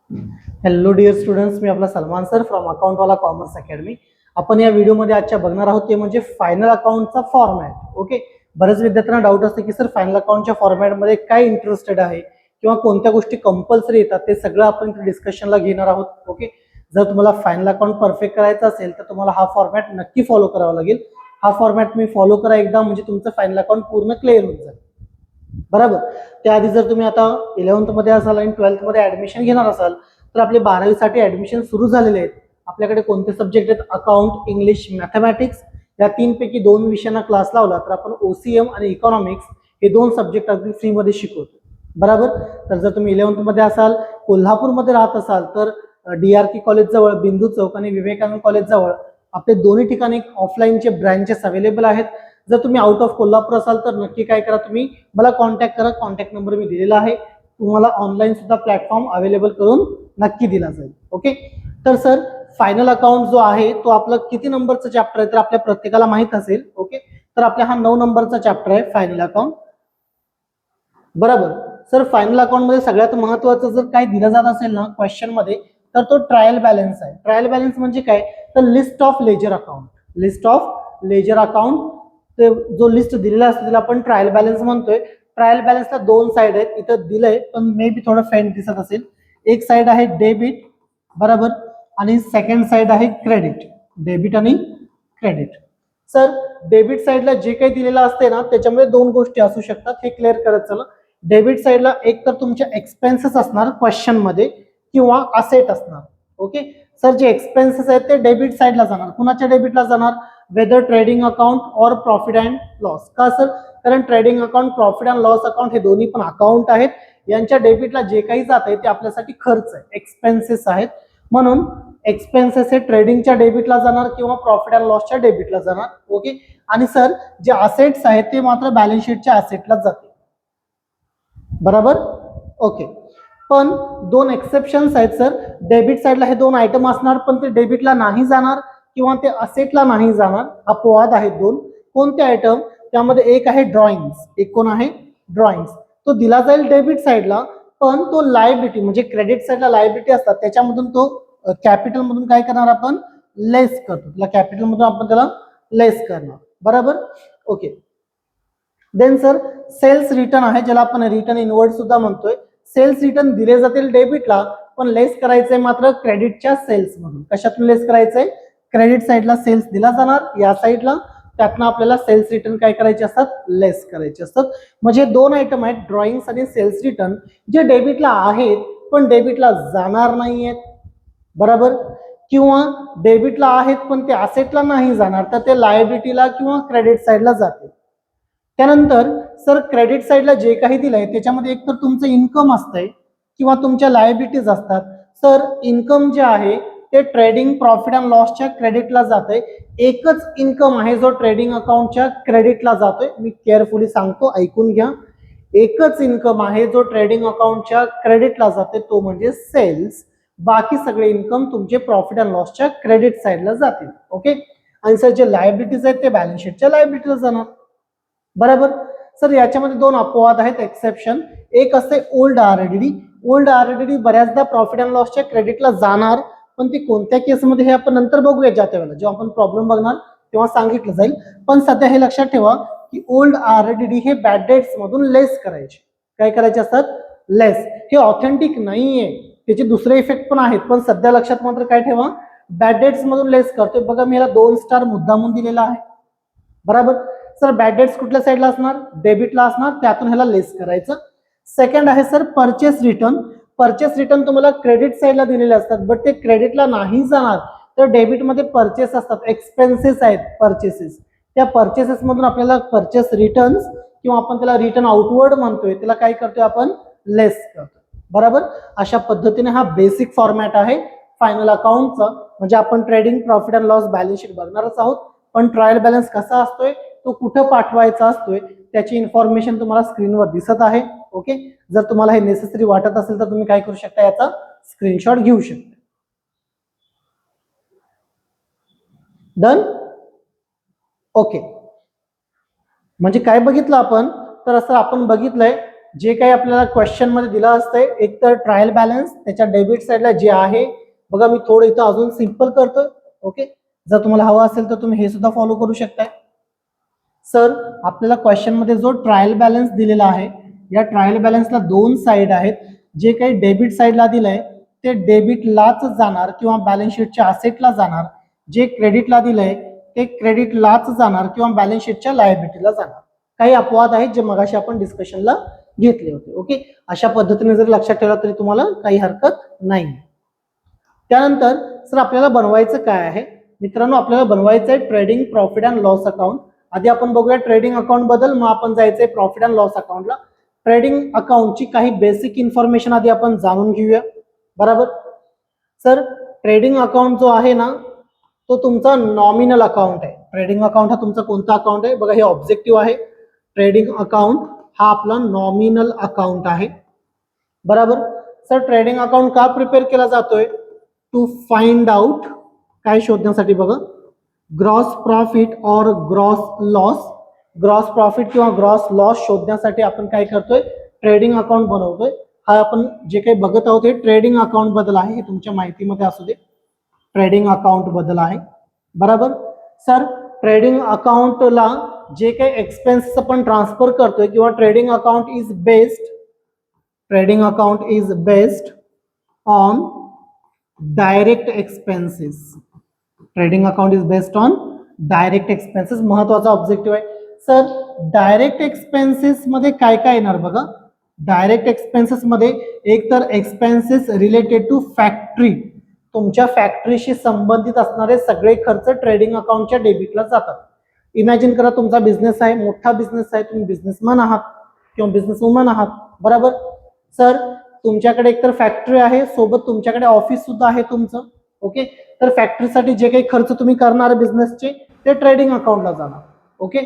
Hello dear students, मी आपला Salman sir from अकाउंटवाला कॉमर्स अकॅडमी. आपण या व्हिडिओमध्ये आजच्या बघणार आहोत ते म्हणजे फायनल अकाउंटचा फॉर्मॅट. ओके, बरेच विद्यार्थ्यांना डाऊट असते की सर फायनल अकाउंटच्या फॉर्मॅटमध्ये काय इंटरेस्टेड आहे किंवा कोणत्या गोष्टी कंपल्सरी येतात, ते सगळं आपण डिस्कशनला घेणार आहोत. ओके, जर तुम्हाला फायनल अकाउंट परफेक्ट करायचं असेल तर तुम्हाला हा फॉर्मॅट नक्की फॉलो करावा लागेल. हा फॉर्मॅट मी फॉलो करा एकदा, म्हणजे तुमचं फायनल अकाउंट पूर्ण क्लिअर होऊन जाईल. बरोबर. त्याआधी जर तुम्ही आता 11th मध्ये असाल आणि 12th मध्ये ऍडमिशन घेणार असाल तर आपले 12वी साठी ऍडमिशन सुरू झालेले आहेत. आपल्याकडे कोणते सब्जेक्ट आहेत? Account, English, mathematics. या तीनपैकी 2 विषयांना क्लास लावला तर आपण ओसीएम आणि इकॉनॉमिक्स हे 2 सब्जेक्ट अगदी फ्री मध्ये शिकवतो. बरोबर. तर जर तुम्ही 11th मध्ये असाल, कोल्हापूरमध्ये राहत असाल तर DRK कॉलेज जवळ, बिंदू चौक आणि विवेकानंद कॉलेज जवळ आपले दोन्ही ठिकाणी ऑफलाईनचे ब्रँचेस अवेलेबल आहेत. जर तुम्ही आउट ऑफ कोल्हापूर असाल तर नक्की काय करा, तुम्ही मला कॉन्टॅक्ट करा. कॉन्टॅक्ट नंबर मी दिलेला आहे. तुम्हाला ऑनलाईन सुद्धा प्लॅटफॉर्म अवेलेबल करून नक्की दिला जाईल. ओके, तर सर फायनल अकाउंट जो आहे तो आपला किती नंबरचा चॅप्टर आहे तर आपल्या प्रत्येकाला माहित असेल. ओके, तर आपला हा 9 नंबरचा चॅप्टर आहे फायनल अकाउंट. बरोबर. सर फायनल अकाउंट मध्ये सगळ्यात महत्वाचं जर काय दिलं जात असेल ना क्वेश्चन मध्ये, तर तो ट्रायल बॅलन्स आहे. ट्रायल बॅलन्स म्हणजे काय? तर list of ledger account. List of ledger account, जो लिस्ट दिलेला असतो त्याला आपण ट्रायल बॅलन्स म्हणतोय. ट्रायल बॅलन्सला 2 साइड आहेत, इथं दिलंय पण मे बी थोडं फेंट दिसत असेल. एक साइड आहे डेबिट, बरोबर, आणि सेकंड साइड आहे क्रेडिट. डेबिट आणि क्रेडिट. सर डेबिट साइडला जे काही दिलेलं असते ना त्याच्यामध्ये 2 गोष्टी असू शकतात, हे क्लिअर करत चला. डेबिट साइडला एक तर तुमचे एक्सपेन्सेस असणार क्वेश्चन मध्ये किंवा असेट असणार. ओके, सर जे एक्सपेन्सेस आहेत ते डेबिट साइडला जाणार. कुणाच्या डेबिटला जाणार? वेदर ट्रेडिंग अकाउंट और प्रॉफिट अँड लॉस. का सर? कारण trading account, profit and loss account हे दोन्ही पण अकाउंट आहेत. यांच्या डेबिटला जे काही जात आहे ते आपल्यासाठी खर्च आहे, एक्सपेन्सेस आहेत. म्हणून एक्सपेन्सेस हे ट्रेडिंगच्या डेबिटला जाणार किंवा प्रॉफिट अँड लॉसच्या डेबिटला जाणार. ओके, आणि सर जे असेट्स आहेत ते मात्र बॅलन्स शीटच्या असेटलाच जातील. बरोबर. ओके, पण 2 एक्सेप्शन्स आहेत सर. डेबिट साइडला हे 2 आयटम असणार पण ते डेबिटला नाही जाणार किंवा ते असेटला नाही जाणार. अपवाद आहेत 2. कोणते आयटम? त्यामध्ये एक आहे ड्रॉइंग्स. एक कोण आहे? ड्रॉइंग्स. तो दिला जाईल डेबिट साइडला, पण तो लायबिलिटी म्हणजे क्रेडिट साइडला लायबिलिटी असतात त्याच्यामधून तो कॅपिटल मधून काय करणार आपण? लेस करतो. त्याला कॅपिटल मधून आपण त्याला लेस करणार. बरोबर. Okay, then sir sales return आहे, ज्याला आपण रिटर्न इनवर्ड सुद्धा म्हणतोय. सेल्स रिटर्न दिले जातील डेबिटला, पण लेस करायचंय मात्र क्रेडिटच्या सेल्स मधून. कशातून लेस करायचंय? क्रेडिट साइडला सेल्स दिला जाणार या साइडला, त्यातनं आपल्याला सेल्स रिटर्न काय करायचे असतात? लेस करायचे असतात. म्हणजे 2 आयटम आहेत, ड्रॉइंग्स आणि सेल्स रिटर्न, जे डेबिटला आहेत पण डेबिटला जाणार नाहीयेत. बरोबर. किंवा डेबिटला आहेत पण ते असेटला नाही जाणार, तर ते लायबिलिटीला किंवा क्रेडिट साइडला जातील. त्यानंतर सर क्रेडिट साइडला जे काही दिलंय त्याच्यामध्ये एक तर तुमचं इन्कम असतंय किंवा तुमच्या लायबिलिटीज असतात. सर इन्कम जे आहे ते ट्रेडिंग, प्रॉफिट अँड लॉसच्या क्रेडिटला जातंय. एकच इन्कम आहे जो ट्रेडिंग अकाउंटच्या क्रेडिटला जातोय. मी केअरफुली सांगतो, ऐकून घ्या. एकच इन्कम आहे जो ट्रेडिंग अकाउंटच्या क्रेडिटला जाते, तो म्हणजे सेल्स. बाकी सगळे इन्कम तुमचे प्रॉफिट अँड लॉसच्या क्रेडिट साइडला जातील. ओके, आणि सर जे लायबिलिटीज आहेत ते बॅलन्स शीटच्या लायबिलिटीला जाणार. बरोबर. सर याच्यामध्ये 2 अपवाद आहेत, एक्सेप्शन. एक असते ओल्ड आरडीडी. ओल्ड आरडीडी बऱ्याचदा प्रॉफिट अँड लॉसच्या क्रेडिटला जाणार, पण ती कोणत्या केसमध्ये हे आपण नंतर बघूया. ज्या वेळेला जेव्हा आपण प्रॉब्लेम बघणार तेव्हा सांगितलं जाईल. पण सध्या हे लक्षात ठेवा की ओल्ड आरडीडी हे बॅड डेट्स मधून लेस करायचे. काय करायचे असतात? लेस. हे ऑथेंटिक नाहीये, त्याचे दुसरे इफेक्ट पण आहेत, पण सध्या लक्षात मात्र काय ठेवा, बॅड डेट्स मधून लेस करतोय. बघा मी याला 2 स्टार मुद्दामून दिलेला आहे. बरोबर. सर बॅड डेट्स कुठल्या साईडला असणार? डेबिटला असणार, त्यातून ह्याला लेस करायचं. सेकंड आहे sir purchase return. Purchase return तुम्हाला क्रेडिट साईडला दिलेले असतात, बट ते क्रेडिटला नाही जाणार, तर डेबिटमध्ये परचेस असतात, एक्सपेन्सेस आहेत परचेसेस. त्या परचेसेस मधून आपल्याला परचेस रिटर्न्स किंवा आपण त्याला रिटर्न आउटवर्ड म्हणतोय, त्याला काय करतोय आपण? लेस करतो. बरोबर. अशा पद्धतीने हा बेसिक फॉर्मॅट आहे फायनल अकाउंटचा. म्हणजे आपण trading, profit and loss, balance sheet बघणारच आहोत, पण ट्रायल बॅलन्स कसा असतोय, तो कुठं पाठवायचा असतोय, त्याची इन्फॉर्मेशन तुम्हाला स्क्रीनवर दिसत आहे. ओके, जर तुम्हाला हे नेसेसरी वाटत असेल तर तुम्ही काय करू शकता, याचा स्क्रीनशॉट घेऊ शकता. डन. ओके, म्हणजे काय बघितलं आपण, तर असं आपण बघितलंय जे काही आपल्याला क्वेश्चन मध्ये दिलं असतंय, एक तर ट्रायल बॅलन्स, त्याच्या डेबिट साईडला जे आहे बघा, मी थोडं इथं अजून सिंपल करतोय. ओके, जर तुम्हाला हवं असेल तर तुम्ही हे सुद्धा फॉलो करू शकताय. सर आपल्याला क्वेश्चन मध्ये जो ट्रायल बॅलन्स दिलेला आहे, या ट्रायल बॅलन्सला दोन साईड आहेत. जे काही डेबिट साईडला दिलंय ते डेबिटलाच जाणार किंवा बॅलन्स शीटच्या असेटला जाणार. जे क्रेडिटला दिलंय ते क्रेडिटलाच जाणार किंवा बॅलन्स शीटच्या लायबिलिटीला जाणार. काही अपवाद आहेत जे मगाशी आपण डिस्कशनला घेतले होते. ओके, अशा पद्धतीने जर लक्षात ठेवला तरी तुम्हाला काही हरकत नाही. त्यानंतर सर आपल्याला बनवायचं काय आहे मित्रांनो, आपल्याला बनवायचं आहे trading profit and loss account. आधी आपण बघूया ट्रेडिंग अकाउंट बद्दल, मग आपण जायचंय प्रॉफिट अँड लॉस अकाउंटला. ट्रेडिंग अकाउंटची काही बेसिक इन्फॉर्मेशन आधी आपण जाणून घेऊया. बरोबर सर, ट्रेडिंग अकाउंट जो आहे ना तो तुमचा नॉमिनल अकाउंट आहे. ट्रेडिंग अकाउंट हा तुमचा कोणता अकाउंट आहे बघा, हे ऑब्जेक्टिव्ह आहे. ट्रेडिंग अकाउंट हा आपला नॉमिनल अकाउंट आहे. बरोबर सर, ट्रेडिंग अकाउंट का प्रिपेअर केला जातोय? टू फाइंड आउट, काय शोधण्यासाठी बघा, ग्रॉस प्रॉफिट और ग्रॉस लॉस. ग्रॉस प्रॉफिट किंवा ग्रॉस लॉस शोधण्यासाठी आपण काय करतोय, ट्रेडिंग अकाउंट बनवतोय. हा आपण जे काही बघत आहोत हे ट्रेडिंग अकाउंट बद्दल आहे, हे तुमच्या माहितीमध्ये असू दे, ट्रेडिंग अकाउंट बद्दल आहे. बरोबर सर, ट्रेडिंग अकाउंटला जे काही एक्सपेन्सेस आपण ट्रान्सफर करतोय किंवा trading account is based on direct expenses. Trading account is based on direct expenses, महत्वाचा ऑब्जेक्टिव्ह आहे. सर डायरेक्ट एक्सपेन्सेस मध्ये काय काय येणार बघा. डायरेक्ट एक्सपेन्सेस मध्ये एक तर एक्सपेन्सेस रिलेटेड टू फॅक्टरी, तुमच्या फॅक्टरीशी संबंधित असणारे सगळे खर्च ट्रेडिंग अकाउंटच्या डेबिटला जातात. इमॅजिन करा तुमचा बिझनेस आहे, मोठा बिझनेस आहे, तुम्ही बिझनेसमॅन आहात किंवा बिझनेस वुमन आहात. बरोबर सर, तुमच्याकडे एकतर फॅक्टरी आहे, सोबत तुमच्याकडे ऑफिस सुद्धा आहे तुमचं. ओके, तर फॅक्टरीसाठी जे काही खर्च तुम्ही करणार बिझनेसचे ते ट्रेडिंग अकाउंटला जाणार. ओके,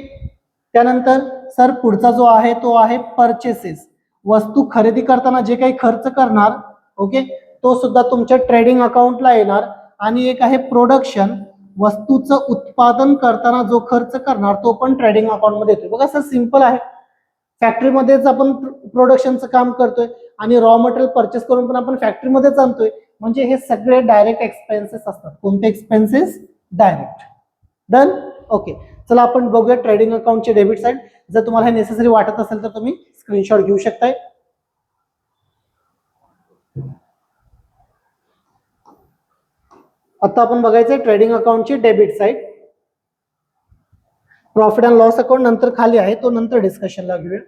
त्यानंतर सर पुढचा जो आहे तो आहे परचेसेस. वस्तू खरेदी करताना जे काही खर्च करणार, ओके, तो सुद्धा तुमच्या ट्रेडिंग अकाउंटला येणार. आणि एक आहे प्रोडक्शन, वस्तूचं उत्पादन करताना जो खर्च करणार तो पण ट्रेडिंग अकाउंटमध्ये येतो. बघा सर सिंपल आहे, फॅक्टरीमध्येच आपण प्रोडक्शनचं काम करतोय आणि रॉ मटेरियल परचेस करून पण आपण फॅक्टरीमध्येच आणतोय, म्हणजे हे सगळे डायरेक्ट एक्सपेन्सेस असतात. कोणते एक्सपेन्सेस? डायरेक्ट. डन. ओके, चला आपण बघूया ट्रेडिंग अकाउंटचे डेबिट साइड. जर तुम्हाला हे नेसेसरी वाटत असेल तर तुम्ही स्क्रीनशॉट घेऊ शकताय. आता आपण बघायचंय ट्रेडिंग अकाउंटची debit side. Profit and loss account नंतर खाली आहे, तो नंतर डिस्कशनला घेऊया.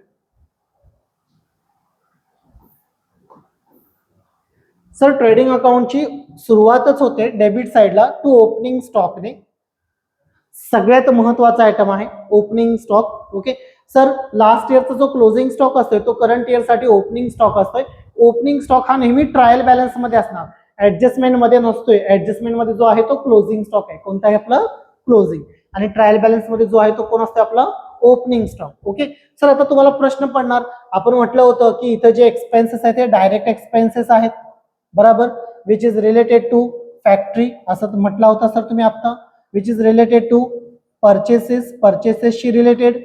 सर ट्रेडिंग अकाउंटची सुरुवातच होते डेबिट साइडला टू ओपनिंग स्टॉकने. सगळ्यात महत्वाचा आयटम आहे opening stock. Okay sir, last इयरचा जो क्लोजिंग स्टॉक असतोय तो करंट इयर साठी ओपनिंग स्टॉक असतोय. ओपनिंग स्टॉक हा नेहमी ट्रायल बॅलन्स मध्ये असणार, ऍडजस्टमेंट मध्ये नसतोय. ऍडजस्टमेंट मध्ये जो आहे तो क्लोजिंग स्टॉक आहे. कोणता आहे आपला? क्लोजिंग. आणि ट्रायल बॅलन्स मध्ये जो आहे तो कोण असतो? आपला ओपनिंग स्टॉक. ओके सर, आता तुम्हाला प्रश्न पडणार, आपण म्हटलं होतं की इथं जे एक्सपेन्सेस आहेत ते डायरेक्ट एक्सपेन्सेस आहेत. बरोबर, which is related to factory असं म्हटलं होतं सर तुम्ही आता. Which is related to purchases, परचेसेसशी रिलेटेड,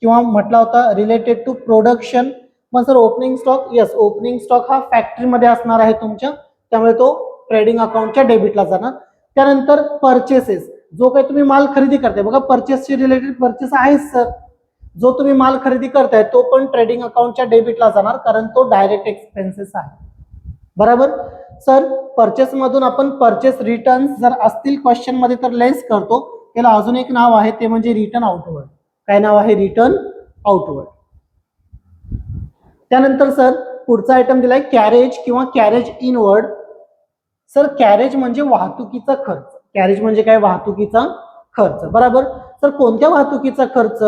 किंवा म्हटला होता रिलेटेड टू प्रोडक्शन. मग sir opening stock, yes opening stock हा फॅक्टरीमध्ये असणार आहे तुमच्या, त्यामुळे तो ट्रेडिंग अकाउंटच्या डेबिटला जाणार. त्यानंतर परचेसेस, जो काही तुम्ही माल खरेदी करताय बघा, परचेसशी रिलेटेड परचेस आहे सर, जो तुम्ही माल खरेदी करताय तो पण ट्रेडिंग अकाउंटच्या डेबिटला जाणार, कारण तो डायरेक्ट एक्सपेन्सेस आहे. बरोबर सर, परचेस मधून आपण परचेस रिटर्न्स जर असतील क्वेश्चन मध्ये तर लेस करतो. त्याला अजून एक नाव आहे ते म्हणजे रिटर्न आउटवर्ड. काय नाव आहे? Return outward. त्यानंतर सर पुढचा आयटम दिलाय कॅरेज किंवा कॅरेज इनवर्ड. सर कॅरेज म्हणजे वाहतुकीचा खर्च. कॅरेज म्हणजे काय? वाहतुकीचा खर्च. बरोबर सर, कोणत्या वाहतुकीचा खर्च?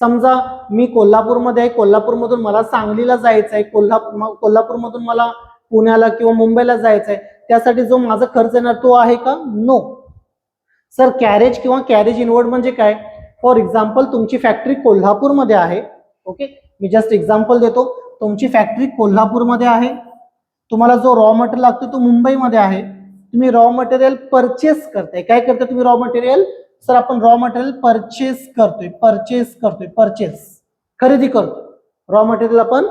समजा मी कोल्हापूरमध्ये आहे, कोल्हापूरमधून मला सांगलीला जायचं आहे, कोल्हापूरमधून मला पुण्याला किंवा मुंबईला जायचं आहे, त्यासाठी जो माझा खर्च येणार तो आहे का? No sir. कॅरेज किंवा कॅरेज इनवर्ड म्हणजे काय? फॉर एक्झाम्पल तुमची फॅक्टरी कोल्हापूरमध्ये आहे. ओके, मी जस्ट एक्झाम्पल देतो. तुमची फॅक्टरी कोल्हापूरमध्ये आहे, तुम्हाला जो रॉ मटेरियल लागतो तो मुंबईमध्ये आहे. तुम्ही रॉ मटेरियल परचेस करताय. काय करताय तुम्ही रॉ मटेरियल? सर आपण रॉ मटेरियल परचेस करतोय, परचेस खरेदी करतो. रॉ मटेरियल आपण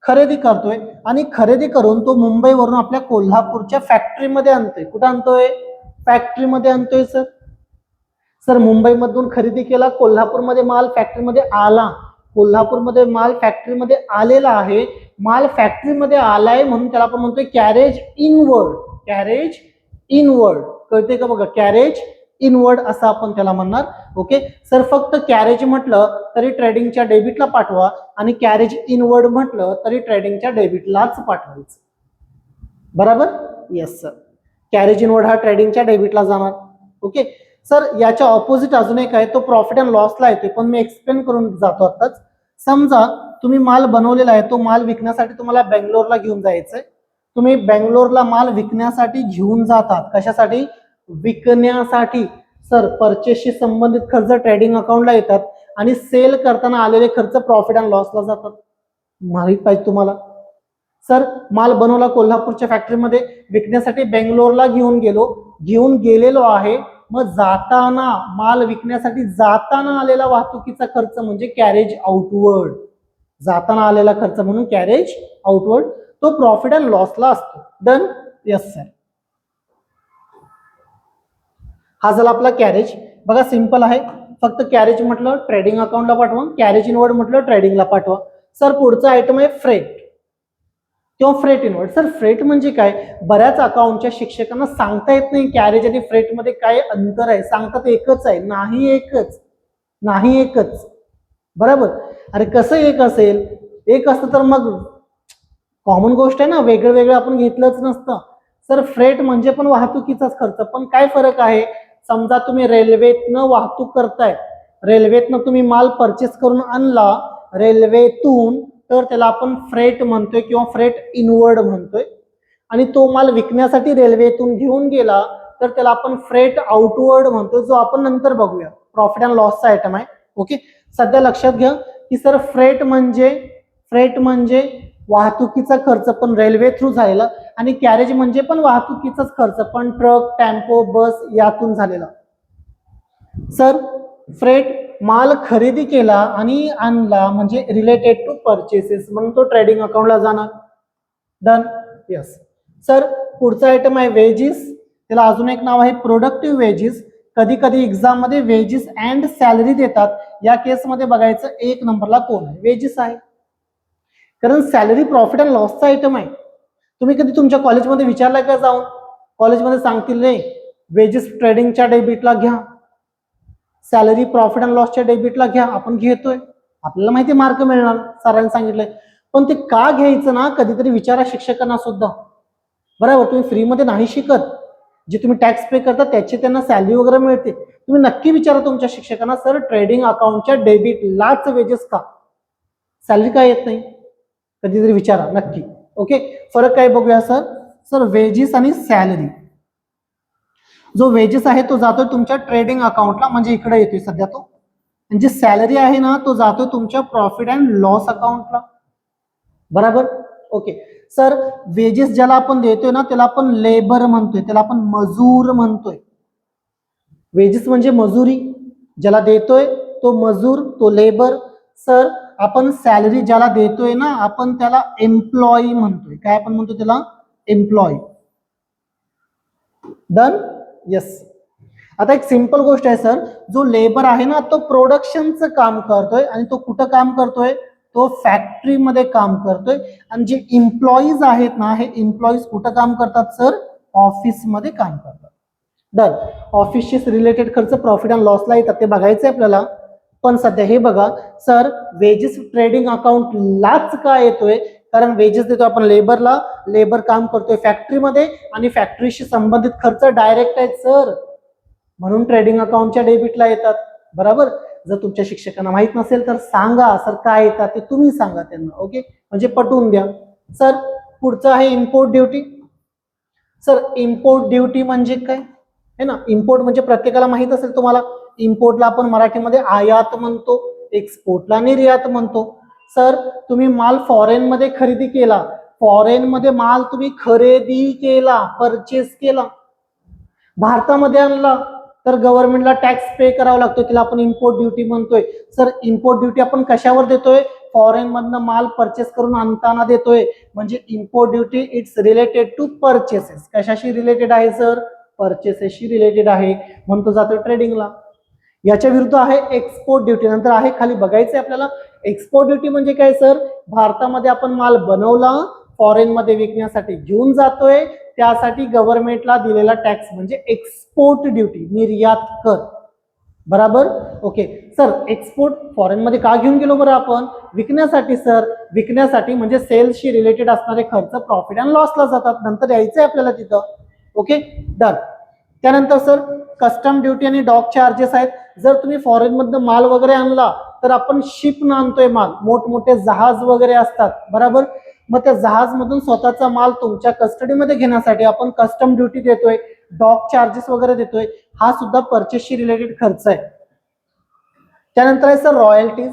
खरेदी करतोय आणि खरेदी करून तो मुंबईवरून आपल्या कोल्हापूरच्या फॅक्टरीमध्ये आणतोय. कुठं आणतोय? फॅक्टरीमध्ये आणतोय सर. सर मुंबईमधून खरेदी केला, कोल्हापूरमध्ये माल फॅक्टरीमध्ये आला, कोल्हापूरमध्ये माल फॅक्टरीमध्ये आलेला आहे, माल फॅक्टरीमध्ये आलाय म्हणून त्याला आपण म्हणतोय कॅरेज इनवर्ड. कॅरेज इनवर्ड कळते का बघा, कॅरेज इनवर्ड असं आपण त्याला म्हणणार. ओके सर, फक्त कॅरेज म्हटलं तरी ट्रेडिंगच्या डेबिटला पाठवा आणि कॅरेज इनवर्ड म्हटलं तरी ट्रेडिंगच्या डेबिटलाच पाठवायचं. बरोबर? येस सर, कॅरेज इनवर्ड हा ट्रेडिंगच्या डेबिटला जाणार. ओके सर, याच्या ऑपोजिट अजून एक आहे, तो प्रॉफिट अँड लॉसला येते, पण मी एक्सप्लेन करून जातो आताच. समजा तुम्ही माल बनवलेला आहे, तो माल विकण्यासाठी तुम्हाला बेंगलोरला घेऊन जायचंय. तुम्ही बेंगलोरला माल विकण्यासाठी घेऊन जातात. कशासाठी? विकण्यासाठी. सर परचेसशी संबंधित खर्च ट्रेडिंग अकाउंटला येतात आणि सेल करताना आलेले खर्च प्रॉफिट अँड लॉसला जातात. माहित पाहिजे तुम्हाला. सर माल बनवला कोल्हापूरच्या फॅक्टरीमध्ये, विकण्यासाठी बेंगलोरला घेऊन गेलेलो आहे, मग जाताना माल विकण्यासाठी जाताना आलेला वाहतुकीचा खर्च म्हणजे कॅरेज आउटवर्ड. जाताना आलेला खर्च म्हणून कॅरेज आउटवर्ड, तो प्रॉफिट अँड लॉसला असतो. डन? Yes sir. हा झाला आपला कॅरेज. बघा सिंपल आहे, फक्त कॅरेज म्हटलं ट्रेडिंग अकाउंटला पाठवा, कॅरेज इनवर्ड म्हटलं ट्रेडिंगला पाठवा. सर पुढचा आयटम आहे फ्रेट किंवा फ्रेट इनवर्ड. सर फ्रेट म्हणजे काय? बऱ्याच अकाउंटच्या शिक्षकांना सांगता येत नाही कॅरेज आणि फ्रेट मध्ये काय अंतर आहे. सांगतात एकच आहे. नाही एकच, नाही एकच. बरोबर? अरे कसं एक असेल? एक असतं तर मग कॉमन गोष्ट आहे ना, वेगळं वेगळं आपण घेतलंच नसतं. सर फ्रेट म्हणजे पण वाहतुकीचाच खर्च, पण काय फरक आहे? समजा तुम्ही रेल्वेतनं वाहतूक करताय, रेल्वेतनं तुम्ही माल परचेस करून आणला रेल्वेतून, तर त्याला आपण फ्रेट म्हणतोय किंवा फ्रेट इनवर्ड म्हणतोय. आणि तो माल विकण्यासाठी रेल्वेतून घेऊन गेला तर त्याला आपण फ्रेट आउटवर्ड म्हणतोय, जो आपण नंतर बघूया. प्रॉफिट अँड लॉसचा आयटम आहे. ओके सध्या लक्षात घ्या की सर फ्रेट म्हणजे वाहतुकीचा खर्च पण रेल्वे थ्रू झालेला, आणि कॅरेज म्हणजे पण वाहतुकीचाच खर्च पण ट्रक, टेम्पो, बस यातून झालेला. सर फ्रेट माल खरेदी केला आणि आणला म्हणजे रिलेटेड टू परचेसेस म्हणून तो ट्रेडिंग अकाउंटला जाणार. डन? Yes sir. पुढचा आयटम आहे वेजेस. त्याला अजून एक नाव आहे प्रोडक्टिव्ह वेजेस. कधी कधी एक्झाम मध्ये वेजेस अँड सॅलरी देतात. या केसमध्ये बघायचं एक नंबरला कोण आहे? वेजेस आहे, कारण सॅलरी प्रॉफिट अँड लॉसचा आयटम आहे. तुम्ही कधी तुमच्या कॉलेजमध्ये विचारलाय का जाऊन? कॉलेजमध्ये सांगतील नाही वेजेस ट्रेडिंगच्या डेबिटला घ्या, सॅलरी प्रॉफिट अँड लॉसच्या डेबिटला घ्या. आपण घेतोय, आपल्याला माहिती मार्क मिळणार, सरांनी सांगितलंय. पण ते का घ्यायचं ना, कधीतरी विचारा शिक्षकांना सुद्धा. बरोबर? तुम्ही फ्रीमध्ये नाही शिकत, जे तुम्ही टॅक्स पे करता त्याची त्यांना सॅलरी वगैरे मिळते. तुम्ही नक्की विचारा तुमच्या शिक्षकांना, सर ट्रेडिंग अकाउंटच्या डेबिटलाच वेजेस का, सॅलरी का येत नाही? कधीतरी विचारा नक्की. ओके फरक काय बघूया सर. सर वेजेस आणि सॅलरी, जो वेजेस आहे तो जातोय तुमच्या ट्रेडिंग अकाउंटला, म्हणजे इकडे येतोय सध्या तो. म्हणजे सॅलरी आहे ना, तो जातोय तुमच्या प्रॉफिट अँड लॉस अकाउंटला. बरोबर? ओके सर वेजेस ज्याला आपण देतोय ना त्याला आपण लेबर म्हणतोय, त्याला आपण मजूर म्हणतोय. वेजेस म्हणजे मजुरी, ज्याला देतोय तो मजूर, तो लेबर. सर आपण सॅलरी ज्याला देतोय ना आपण त्याला एम्प्लॉई म्हणतोय. काय आपण म्हणतो त्याला? एम्प्लॉई. डन? यस. आता एक सिंपल गोष्ट आहे सर, जो लेबर आहे ना तो प्रोडक्शनचं काम करतोय, आणि तो कुठं काम करतोय? तो फॅक्टरीमध्ये काम करतोय. आणि जे एम्प्लॉईज आहेत ना, हे एम्प्लॉईज कुठं काम करतात सर? ऑफिसमध्ये काम करतात. डन. ऑफिसशी रिलेटेड खर्च प्रॉफिट अँड लॉसला येतात, ते बघायचंय आपल्याला. पण सध्या हे बघा सर, वेजेस ट्रेडिंग अकाउंटलाच का येतोय? कारण वेजेस देतो आपण लेबरला, लेबर काम करतोय फॅक्टरीमध्ये, आणि फॅक्टरीशी संबंधित खर्च डायरेक्ट आहेत सर, म्हणून ट्रेडिंग अकाउंटच्या डेबिटला येतात. बरोबर? जर तुमच्या शिक्षकांना माहित नसेल तर सांगा सर काय येतात ते, तुम्ही सांगा त्यांना. ओके म्हणजे पटवून द्या. सर पुढचं आहे import duty. Sir import duty म्हणजे काय है ना? इम्पोर्ट म्हणजे प्रत्येकाला माहित असेल तुम्हाला, इम्पोर्टला आपण मराठीमध्ये आयात म्हणतो, एक्सपोर्टला निर्यात म्हणतो. सर तुम्ही माल फॉरेन मध्ये खरेदी केला, फॉरेन मध्ये माल तुम्ही खरेदी केला, परचेस केला, भारतामध्ये आणला तर गव्हर्नमेंटला टॅक्स पे करावा लागतो, त्याला आपण इम्पोर्ट ड्युटी म्हणतोय. सर इम्पोर्ट ड्युटी आपण कशावर देतोय? फॉरेन मधनं माल परचेस करून आणताना देतोय, म्हणजे import duty it's related to purchases. कशाशी रिलेटेड आहे सर? परचेसेसशी रिलेटेड आहे, म्हणून तो जातोय ट्रेडिंगला. याच्या विरुद्ध आहे एक्सपोर्ट ड्युटी. नंतर आहे खाली बघायचंय आपल्याला, एक्सपोर्ट ड्युटी म्हणजे काय सर? भारतामध्ये आपण माल बनवला, फॉरेन मध्ये विकण्यासाठी घेऊन जातोय, त्यासाठी गव्हर्नमेंटला दिलेला टॅक्स म्हणजे एक्सपोर्ट ड्युटी, निर्यात कर. बराबर? ओके सर, एक्सपोर्ट फॉरेन मध्ये का घेऊन गेलो बरं आपण? विकण्यासाठी सर. विकण्यासाठी म्हणजे सेल्सशी रिलेटेड असणारे खर्च प्रॉफिट अँड लॉसला जातात, नंतर यायचंय आपल्याला तिथं. Okay done. त्यानंतर सर कस्टम ड्युटी आणि डॉक चार्जेस आहेत. जर तुम्ही फॉरेन मधनं माल वगैरे आणला तर आपण शिप न आणतोय माल, मोठमोठे जहाज वगैरे असतात, बरोबर? मग त्या जहाज मधून स्वतःचा माल तुमच्या कस्टडीमध्ये घेण्यासाठी आपण कस्टम ड्युटी देतोय, डॉक चार्जेस वगैरे देतोय, हा सुद्धा परचेसशी रिलेटेड खर्च आहे. त्यानंतर आहे सर रॉयल्टीज.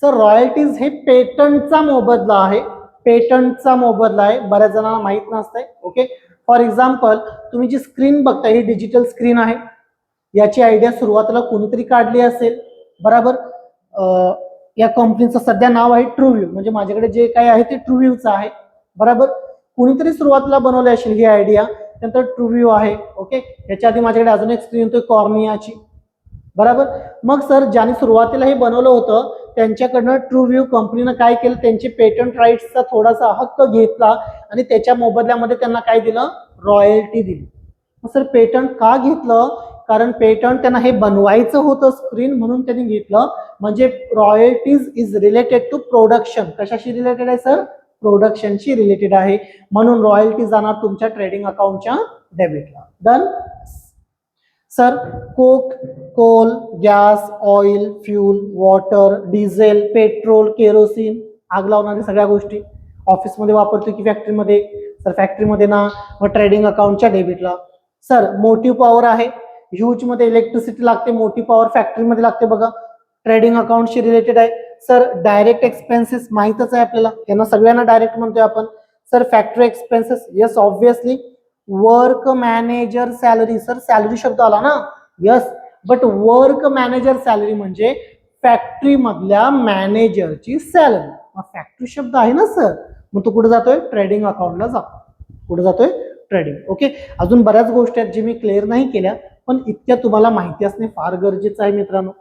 सर रॉयल्टीज हे पेटंटचा मोबदला आहे, पेटंटचा मोबदला आहे, बऱ्याच जणांना माहित नसतंय. ओके, फॉर एक्झाम्पल तुम्ही जी स्क्रीन बघताय ही डिजिटल स्क्रीन आहे. याची आयडिया सुरुवातीला कोणीतरी काढली असेल, बरोबर? या कंपनीचं सध्या नाव आहे ट्रूव्ह्यू, म्हणजे माझ्याकडे जे काही आहे ते ट्रूव्ह्यूचं आहे, बरोबर? कोणीतरी सुरुवातीला बनवली असेल ही आयडिया, त्यानंतर ट्रूव्ह्यू आहे. ओके, याच्या आधी माझ्याकडे अजून एक स्क्रीन होती कॉर्नियाची, बरोबर? मग सर ज्याने सुरुवातीला हे बनवलं होतं त्यांच्याकडनं ट्रूव्ह्यू कंपनीनं काय केलं, त्यांची पेटंट राईट्सचा थोडासा हक्क घेतला आणि त्याच्या मोबदल्यामध्ये त्यांना काय दिलं? रॉयल्टी दिली. सर पेटंट का घेतलं? कारण पेटंट त्यांना हे बनवायचं होतं स्क्रीन, म्हणून त्यांनी घेतलं. म्हणजे royalties is related to production. कशाशी रिलेटेड आहे सर? प्रोडक्शनशी रिलेटेड आहे, म्हणून रॉयल्टी जाणार तुमच्या ट्रेडिंग अकाउंटच्या डेबिटला. Done. Sir coke, coal, gas, oil, fuel, water, diesel, petrol, kerosene, आग लावणारी सगळ्या गोष्टी ऑफिसमध्ये वापरतो की फॅक्टरीमध्ये? सर फॅक्टरीमध्ये ना, मग ट्रेडिंग अकाउंटच्या डेबिटला. सर मोटिव्ह पॉवर आहे, ह्यूज मध्ये इलेक्ट्रिसिटी लागते, मोटिव्ह पॉवर फॅक्टरीमध्ये लागते बघा, ट्रेडिंग अकाउंटशी रिलेटेड आहे. सर डायरेक्ट एक्सपेन्सेस माहितच आहे आपल्याला, त्यांना सगळ्यांना डायरेक्ट म्हणतोय आपण. Sir factory expenses, yes obviously. Work manager salary, sir salary शब्द आला ना, yes, but work manager salary म्हणजे फॅक्टरी मधल्या मॅनेजरची सॅलरी. मग फॅक्टरी शब्द आहे ना सर, मग तो कुठे जातोय? ट्रेडिंग अकाउंटला जातो. कुठे जातोय? ट्रेडिंग. ओके, अजून बऱ्याच गोष्टी आहेत जी मी क्लिअर नाही केल्या, पण इतक्या तुम्हाला माहिती असणे फार गरजेचं आहे मित्रांनो.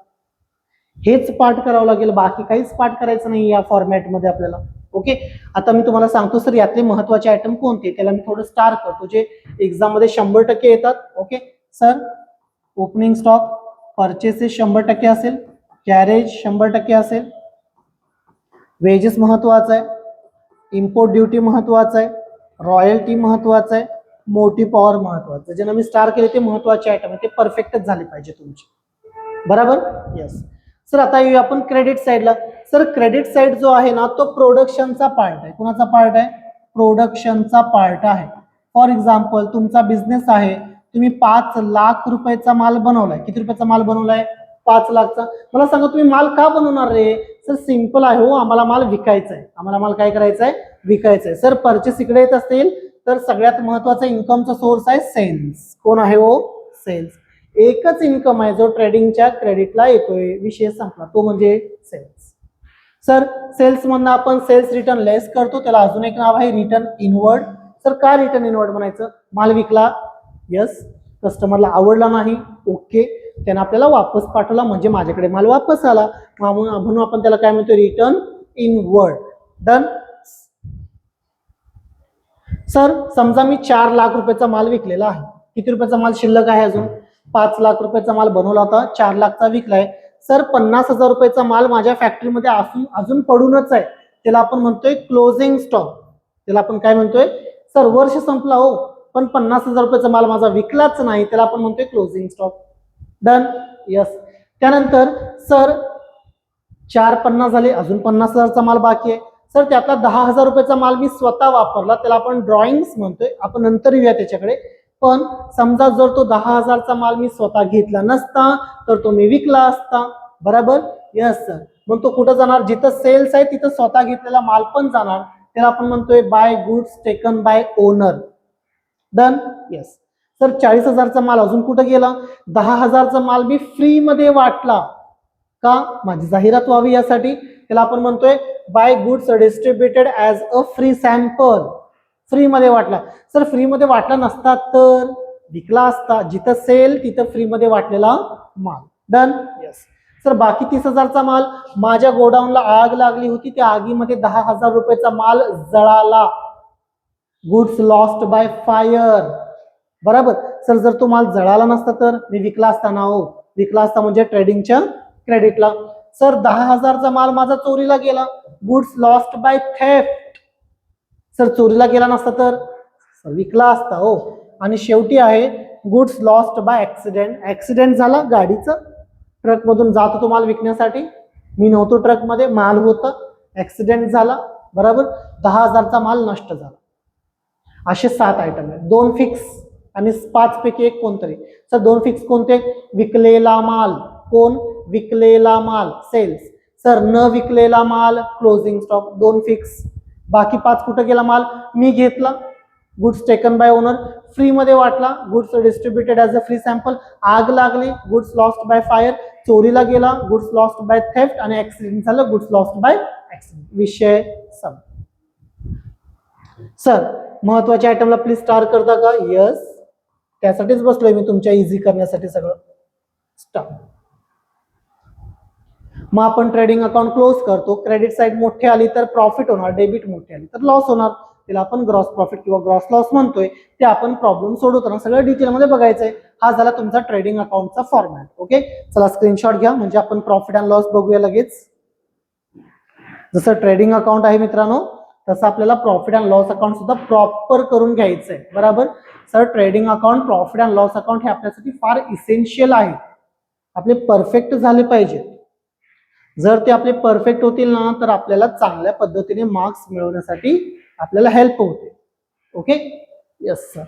हेच पाठ करावं लागेल, बाकी काहीच पाठ करायचं नाही या फॉर्मॅटमध्ये आपल्याला. ओके, आता मी तुम्हाला सांगतो सर यातले महत्वाचे आयटम कोणते, त्याला मी थोडं स्टार करतो जे एक्झाम मध्ये 100% येतात. Okay sir, opening stock, purchases 100% असेल, कॅरेज 100% असेल, वेजेस महत्वाचं आहे, इम्पोर्ट ड्युटी महत्वाचं आहे, रॉयल्टी महत्वाचं आहे, मोटिव्ह पॉवर महत्वाचं. ज्यांना मी स्टार केले ते महत्वाचे आयटम आहे, ते परफेक्टच झाले पाहिजे तुमचे, बरोबर? यस. सर आता येऊया आपण क्रेडिट साईडला. सर क्रेडिट साईड जो आहे ना तो प्रोडक्शनचा पार्ट आहे. कोणाचा पार्ट आहे? प्रोडक्शनचा पार्ट आहे. फॉर एक्झाम्पल तुमचा बिझनेस आहे, तुम्ही 5 लाख रुपयाचा माल बनवलाय. किती रुपयाचा माल बनवलाय? 5 लाखचा. मला सांगा तुम्ही माल का बनवणार रे? सर सिंपल आहे हो, आम्हाला माल विकायचा आहे. आम्हाला माल काय करायचा आहे? विकायचा आहे. सर परचेस इकडे येत असतील तर सगळ्यात महत्वाचा इन्कमचा सोर्स आहे सेल्स. कोण आहे हो? सेल्स. एकच इन्कम आहे जो ट्रेडिंगच्या क्रेडिटला येतोय, विषय संपला, तो म्हणजे सेल्स. सर सेल्स मधनं आपण सेल्स रिटर्न लेस करतो, त्याला अजून एक नाव आहे रिटर्न इनवर्ड. सर का रिटर्न इनवर्ड म्हणायचं? माल विकला, यस, कस्टमरला आवडला नाही, ओके, त्यानं आपल्याला वापस पाठवला म्हणजे माझ्याकडे माल वापस आला, म्हणून आपण त्याला काय म्हणतो? Return inward. डन. सर समजा मी 4 लाख रुपयाचा माल विकलेला आहे. किती रुपयाचा माल शिल्लक आहे? अजून 5 लाख रुपयाचा माल बनवला होता, 4 लाखचा विकलाय. सर 50,000 रुपयाचा माल माझ्या फॅक्टरीमध्ये अजून पडूनच आहे, त्याला आपण म्हणतोय क्लोजिंग स्टॉक. त्याला आपण काय म्हणतोय? सर वर्ष संपला हो पण 50,000 रुपयाचा माल माझा विकलाच नाही, त्याला आपण म्हणतोय क्लोजिंग स्टॉक. डन. यस. त्यानंतर सर 4,50,000 झाले, अजून 50,000चा माल बाकी आहे. सर त्यातला 10,000 रुपयाचा माल मी स्वतः वापरला, त्याला आपण ड्रॉइंग्स म्हणतोय, आपण नंतर येऊया त्याच्याकडे. पण समजा जर तो 10,000चा माल मी स्वतः घेतला नसता तर तो मी विकला असता, बरोबर? Yes sir. मग तो कुठं जाणार? जिथं सेल्स आहे तिथं स्वतः घेतलेला माल पण जाणार, त्याला आपण म्हणतोय by goods taken by owner. Done. Yes. Sir 40,000चा माल अजून कुठं गेला? 10,000चा माल मी फ्री मध्ये वाटला. का? माझी जाहिरात व्हावी यासाठी. त्याला आपण म्हणतोय by goods distributed as a free sample. Free मध्ये वाटला. सर फ्री मध्ये वाटला नसता तर विकला असता. जिथं सेल तिथं फ्री मध्ये वाटलेला माल. डन. Yes sir. बाकी 30,000चा माल, माझ्या गोडाऊनला आग लागली होती, त्या आगीमध्ये 10,000 रुपयाचा माल जळाला. Goods lost by fire. बरोबर सर. जर तो माल जळाला नसता तर मी विकला असता ना. हो विकला असता म्हणजे ट्रेडिंगच्या क्रेडिटला. सर 10,000चा माल माझा चोरीला गेला. Goods lost by theft. Sir चोरीला गेला नसता तर विकला असता. हो. आणि शेवटी आहे goods lost by accident. Accident झाला गाडीचं, ट्रक मधून जात होतो माल विकण्यासाठी, मी नव्हतो ट्रक मध्ये, माल होता, ऍक्सिडेंट झाला. बरोबर 10,000चा माल नष्ट झाला. असे 7 आयटम आहेत. 2 फिक्स आणि 5 पैकी एक कोणतरी. सर 2 फिक्स कोणते? विकलेला माल. कोण? विकलेला माल सेल्स. सर न विकलेला माल क्लोजिंग स्टॉक. 2 फिक्स. बाकी 5 कुठं गेला माल? मी घेतला. Goods taken by owner. Free मध्ये वाटला. Goods distributed as a free sample. आग लागली. Goods lost by fire. चोरीला गेला. Goods lost by theft. आणि ऍक्सिडेंट झालं. Goods lost by accident. विषय सम. सर महत्वाच्या आयटमला प्लीज स्टार करता का? यस. त्यासाठीच बसलोय मी तुमच्या इझी करण्यासाठी सगळं. स्टार. मग आपण ट्रेडिंग अकाउंट क्लोज करतो. क्रेडिट साईड मोठी आली तर प्रॉफिट होणार, डेबिट मोठी आली तर लॉस होणार. त्याला आपण ग्रॉस प्रॉफिट किंवा ग्रॉस लॉस म्हणतोय. ते आपण प्रॉब्लेम सोडवताना सगळं डिटेलमध्ये बघायचंय. हा झाला तुमचा ट्रेडिंग अकाउंटचा फॉर्मॅट. ओके चला स्क्रीनशॉट घ्या म्हणजे आपण प्रॉफिट अँड लॉस बघूया लगेच. जसं ट्रेडिंग अकाउंट आहे मित्रांनो, तसं आपल्याला प्रॉफिट अँड लॉस अकाउंट सुद्धा प्रॉपर करून घ्यायचंय. बरोबर sir. Trading account, profit and loss account हे आपल्यासाठी फार इसेन्शियल आहे. आपले परफेक्ट झाले पाहिजे. जर ते आपले परफेक्ट होतील ना तर आपल्याला चांगल्या पद्धतीने मार्क्स मिळवण्यासाठी आपल्याला हेल्प होते. ओके. Yes sir.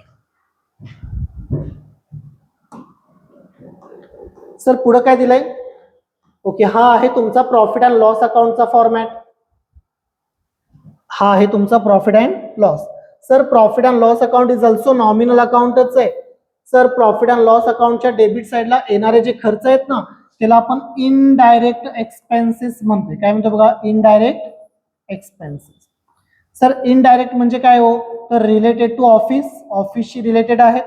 सर पुढे काय दिलंय? ओके हा आहे तुमचा प्रॉफिट अँड लॉस अकाउंटचा फॉर्मॅट. हा आहे तुमचा profit and loss. Sir profit and loss account is also nominal अकाउंटच आहे. सर प्रॉफिट अँड लॉस अकाउंटच्या डेबिट साईडला येणारे जे खर्च आहेत ना त्याला आपण इनडायरेक्ट एक्सपेन्सेस म्हणतोय. काय म्हणतो बघा? Indirect expenses. सर इनडायरेक्ट म्हणजे काय हो? तर रिलेटेड टू ऑफिस, ऑफिसशी रिलेटेड आहेत.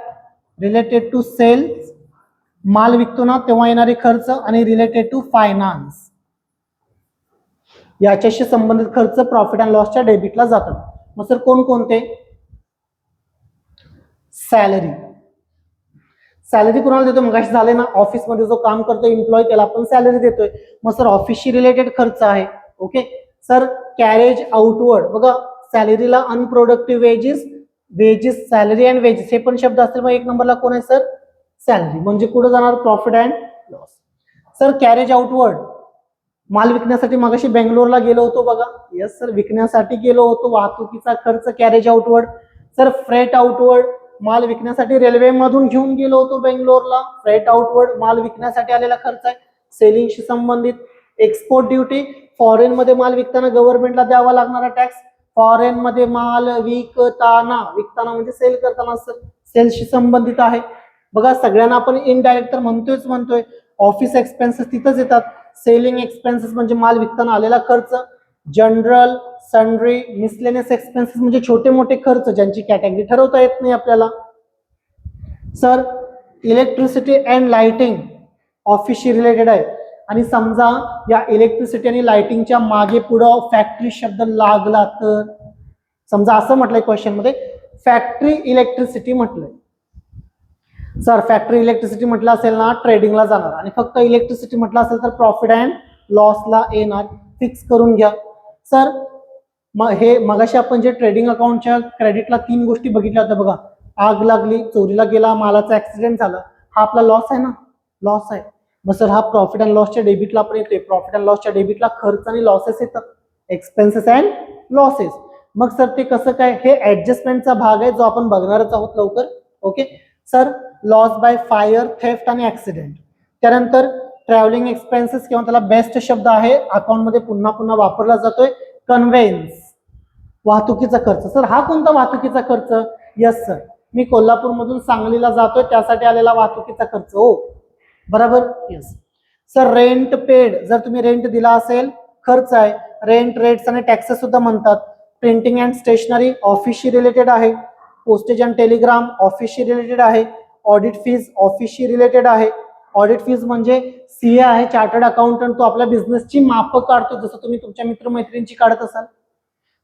रिलेटेड टू सेल्स, माल विकतो ना तेव्हा येणारे खर्च. आणि रिलेटेड टू फायनान्स, याच्याशी संबंधित खर्च प्रॉफिट अँड लॉसच्या डेबिटला जातात. मग सर कोणकोणते? सॅलरी. सॅलरी कोणाला देतोय? मग झाले ना, ऑफिसमध्ये जो काम करतोय एम्प्लॉय त्याला आपण सॅलरी देतोय. मग सर ऑफिसशी रिलेटेड खर्च आहे. Okay sir. कॅरेज आउटवर्ड बघा, सॅलरीला unproductive wages, wages salary and wages हे पण शब्द असतील. मग एक नंबरला कोण आहे सर? सॅलरी. म्हणजे कुठे जाणार? Profit and loss. Sir carriage outward, माल विकण्यासाठी मगाशी बेंगलोरला गेलो होतो बघा. Yes sir. विकण्यासाठी गेलो होतो, वाहतुकीचा खर्च carriage outward. Sir freight outward, माल विकण्यासाठी रेल्वे मधून घेऊन गेलो होतो बेंगलोरला. फ्रेट आउटवर्ड माल विकण्यासाठी आलेला खर्च आहे, सेलिंगशी संबंधित. एक्सपोर्ट ड्युटी, फॉरेन मध्ये माल विकताना गव्हर्नमेंटला द्यावा लागणारा टॅक्स. फॉरेन मध्ये माल विकताना, विकताना म्हणजे सेल करताना सर, सेलशी संबंधित आहे. बघा सगळ्यांना आपण इनडायरेक्ट तर म्हणतोय. ऑफिस एक्सपेन्सेस तिथंच येतात. सेलिंग एक्सपेन्सेस म्हणजे माल विकताना आलेला खर्च. जनरल, सन्ड्री, मिसलेनियस एक्सपेन्सेस म्हणजे छोटे मोठे खर्च ज्यांची कॅटेगरी ठरवता येत नाही आपल्याला. सर इलेक्ट्रिसिटी अँड लाइटिंग ऑफिसशी रिलेटेड आहे. आणि समजा या इलेक्ट्रिसिटी आणि लाइटिंगच्या मागे पुढं फॅक्टरी शब्द लागला तर, समजा असं म्हटलंय क्वेश्चन मध्ये फॅक्टरी इलेक्ट्रिसिटी म्हटलंय. सर फॅक्टरी इलेक्ट्रिसिटी म्हटलं असेल ना ट्रेडिंगला जाणार, आणि फक्त इलेक्ट्रिसिटी म्हटलं असेल तर प्रॉफिट अँड लॉसला येणार. फिक्स करून घ्या. सर हे मगाशी आपण जे ट्रेडिंग अकाउंटच्या क्रेडिटला 3 गोष्टी बघितल्या होत्या बघा. आग लागली, चोरीला गेला, मालाचा ऍक्सिडेंट झाला, हा आपला लॉस आहे ना, लॉस आहे. मग सर हा प्रॉफिट अँड लॉसच्या डेबिटला पण येतोय. प्रॉफिट अँड लॉसच्या डेबिटला खर्च आणि लॉसेस येतात, एक्सपेन्सेस अँड लॉसेस. मग सर ते कसं काय? हे ऍडजस्टमेंटचा भाग आहे जो आपण बघणारच आहोत लवकर. Okay sir. Loss by fire, theft आणि ऍक्सिडेंट. त्यानंतर ट्रॅव्हलिंग एक्सपेन्सेस किंवा त्याला बेस्ट शब्द आहे अकाउंट मध्ये पुन्हा पुन्हा वापरला जातोय, कन्व्हेन्स, वाहतुकीचा खर्च. सर हा कोणता वाहतुकीचा खर्च? यस सर, मी कोल्हापूर मधून सांगलीला जातोय त्यासाठी आलेला वाहतुकीचा खर्च. हो बरोबर. Yes sir. रेंट पेड, जर तुम्ही रेंट दिला असेल खर्च आहे. रेंट, रेट्स आणि टॅक्सेस सुद्धा म्हणतात. प्रिंटिंग अँड स्टेशनरी ऑफिसशी रिलेटेड आहे. पोस्टेज अँड टेलिग्राम ऑफिसशी रिलेटेड आहे. ऑडिट फीज ऑफिसशी रिलेटेड आहे. ऑडिट फीज म्हणजे सीए आहे, चार्टर्ड अकाउंटंट, तो आपल्या बिझनेसची माप काढतो, जसं तुम्ही तुमच्या मित्रमैत्रिणींची काढत असाल.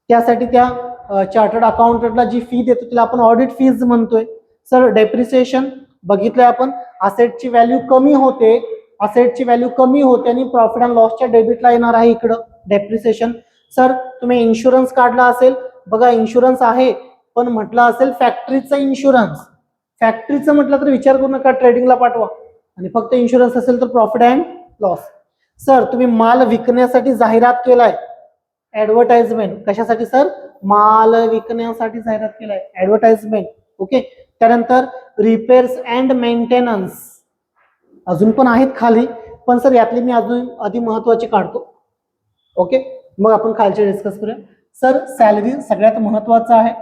त्यासाठी त्या चार्टर्ड अकाउंटंटला जी फी देतो तिला आपण ऑडिट फीज म्हणतोय. सर डेप्रिसिएशन बघितलंय आपण, असेटची व्हॅल्यू कमी होते, असेटची व्हॅल्यू कमी होते आणि प्रॉफिट अँड लॉसच्या डेबिटला येणार आहे इकडं डेप्रिसिएशन. सर तुम्ही इन्शुरन्स काढला असेल, बघा इन्शुरन्स आहे, पण म्हटलं असेल फॅक्टरीचा इन्शुरन्स, फॅक्टरीचं म्हटलं तर विचार करू नका, ट्रेडिंगला पाठवा. आणि फक्त इन्शुरन्स असेल तर प्रॉफिट अँड लॉस. सर तुम्ही माल विकण्यासाठी जाहिरात केलाय, ऍडव्हर्टाइजमेंट. कशासाठी सर? माल विकण्यासाठी जाहिरात केलाय, ऍडव्हर्टाइजमेंट. ओके. त्यानंतर रिपेअर्स अँड मेंटेनन्स अजून पण आहेत खाली, पण सर यातली मी अजून आधी महत्वाचे काढतो. ओके, मग आपण खालचे डिस्कस करूया. सर सॅलरी सगळ्यात महत्वाचं आहे,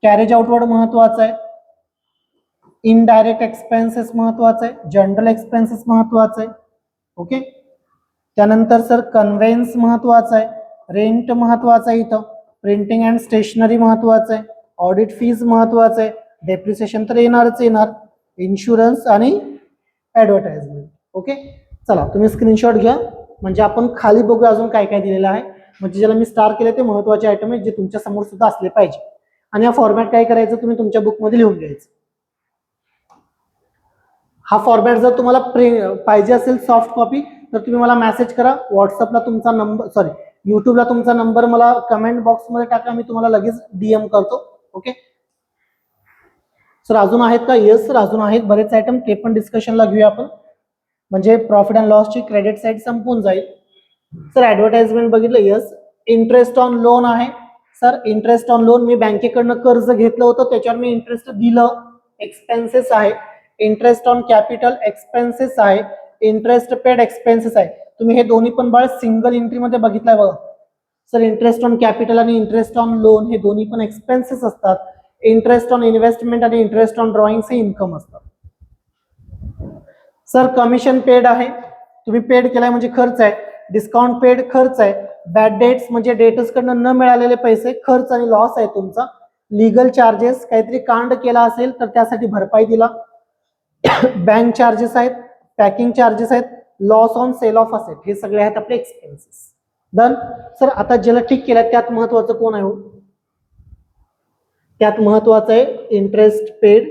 कॅरेज आउटवर्ड महत्वाचं आहे, इनडायरेक्ट एक्सपेन्सेस महत्वाचं आहे, जनरल एक्सपेन्सेस महत्वाचं आहे. ओके. त्यानंतर सर कन्व्हेन्स महत्वाचं आहे, रेंट महत्वाचं आहे, इथं प्रिंटिंग अँड स्टेशनरी महत्वाचं आहे, ऑडिट फीज महत्वाचं आहे, डेप्रिसिएशन तर येणारच येणार, इन्शुरन्स आणि ऍडव्हर्टाइजमेंट. ओके. चला तुम्ही स्क्रीनशॉट घ्या, म्हणजे आपण खाली बघूया अजून काय काय दिलेलं आहे. म्हणजे ज्याला मी स्टार केले ते महत्वाचे आयटम आहेत जे तुमच्या समोर सुद्धा असले पाहिजे. आणि हा फॉर्मॅट काय करायचं तुम्ही तुमच्या बुकमध्ये लिहून घ्यायचं. हा फॉर्मॅट जर तुम्हाला पाहिजे असेल सॉफ्ट कॉपी तर तुम्ही मला मेसेज करा, व्हॉट्सअपला तुमचा नंबर, युट्यूबला तुमचा नंबर मला कमेंट बॉक्समध्ये टाका, मी तुम्हाला लगेच डीएम करतो. ओके. सर अजून आहेत का? येस सर अजून आहेत बरेच आयटम, ते पण डिस्कशनला घेऊया आपण, म्हणजे प्रॉफिट अँड लॉसची क्रेडिट साईड संपून जाईल. सर ऍडव्हर्टाइजमेंट बघितलं, येस. इंटरेस्ट ऑन लोन आहे. सर इंटरेस्ट ऑन लोन मी बँकेकडनं कर्ज घेतलं होतं त्याच्यावर मी इंटरेस्ट दिलं, एक्सपेन्सेस आहे. इंटरेस्ट ऑन कॅपिटल एक्सपेन्सेस आहे, इंटरेस्ट पेड एक्सपेन्सेस आहे. तुम्ही हे दोन्ही पण बाळ सिंगल एंट्री मध्ये बघितलंय बघा. सर इंटरेस्ट ऑन कॅपिटल आणि इंटरेस्ट ऑन लोन हे दोन्ही पण एक्सपेन्सेस असतात. इंटरेस्ट ऑन इन्व्हेस्टमेंट आणि इंटरेस्ट ऑन ड्रॉइंग हे इन्कम असतात. सर कमिशन पेड आहे, तुम्ही पेड केलाय म्हणजे खर्च आहे. डिस्काउंट पेड खर्च आहे. बॅड डेट्स म्हणजे डेटर्स कडनं न मिळालेले पैसे खर्च आणि लॉस आहे तुमचा. लिगल चार्जेस काहीतरी कांड केला असेल तर त्यासाठी भरपाई दिला. बँक चार्जेस आहेत, पॅकिंग चार्जेस आहेत, loss on sale of asset, हे सगळे आहेत आपले एक्सपेन्सेस. डन. सर आता ज्याला ठीक केलं त्यात महत्वाचं कोण आहे? त्यात महत्वाचं आहे interest paid,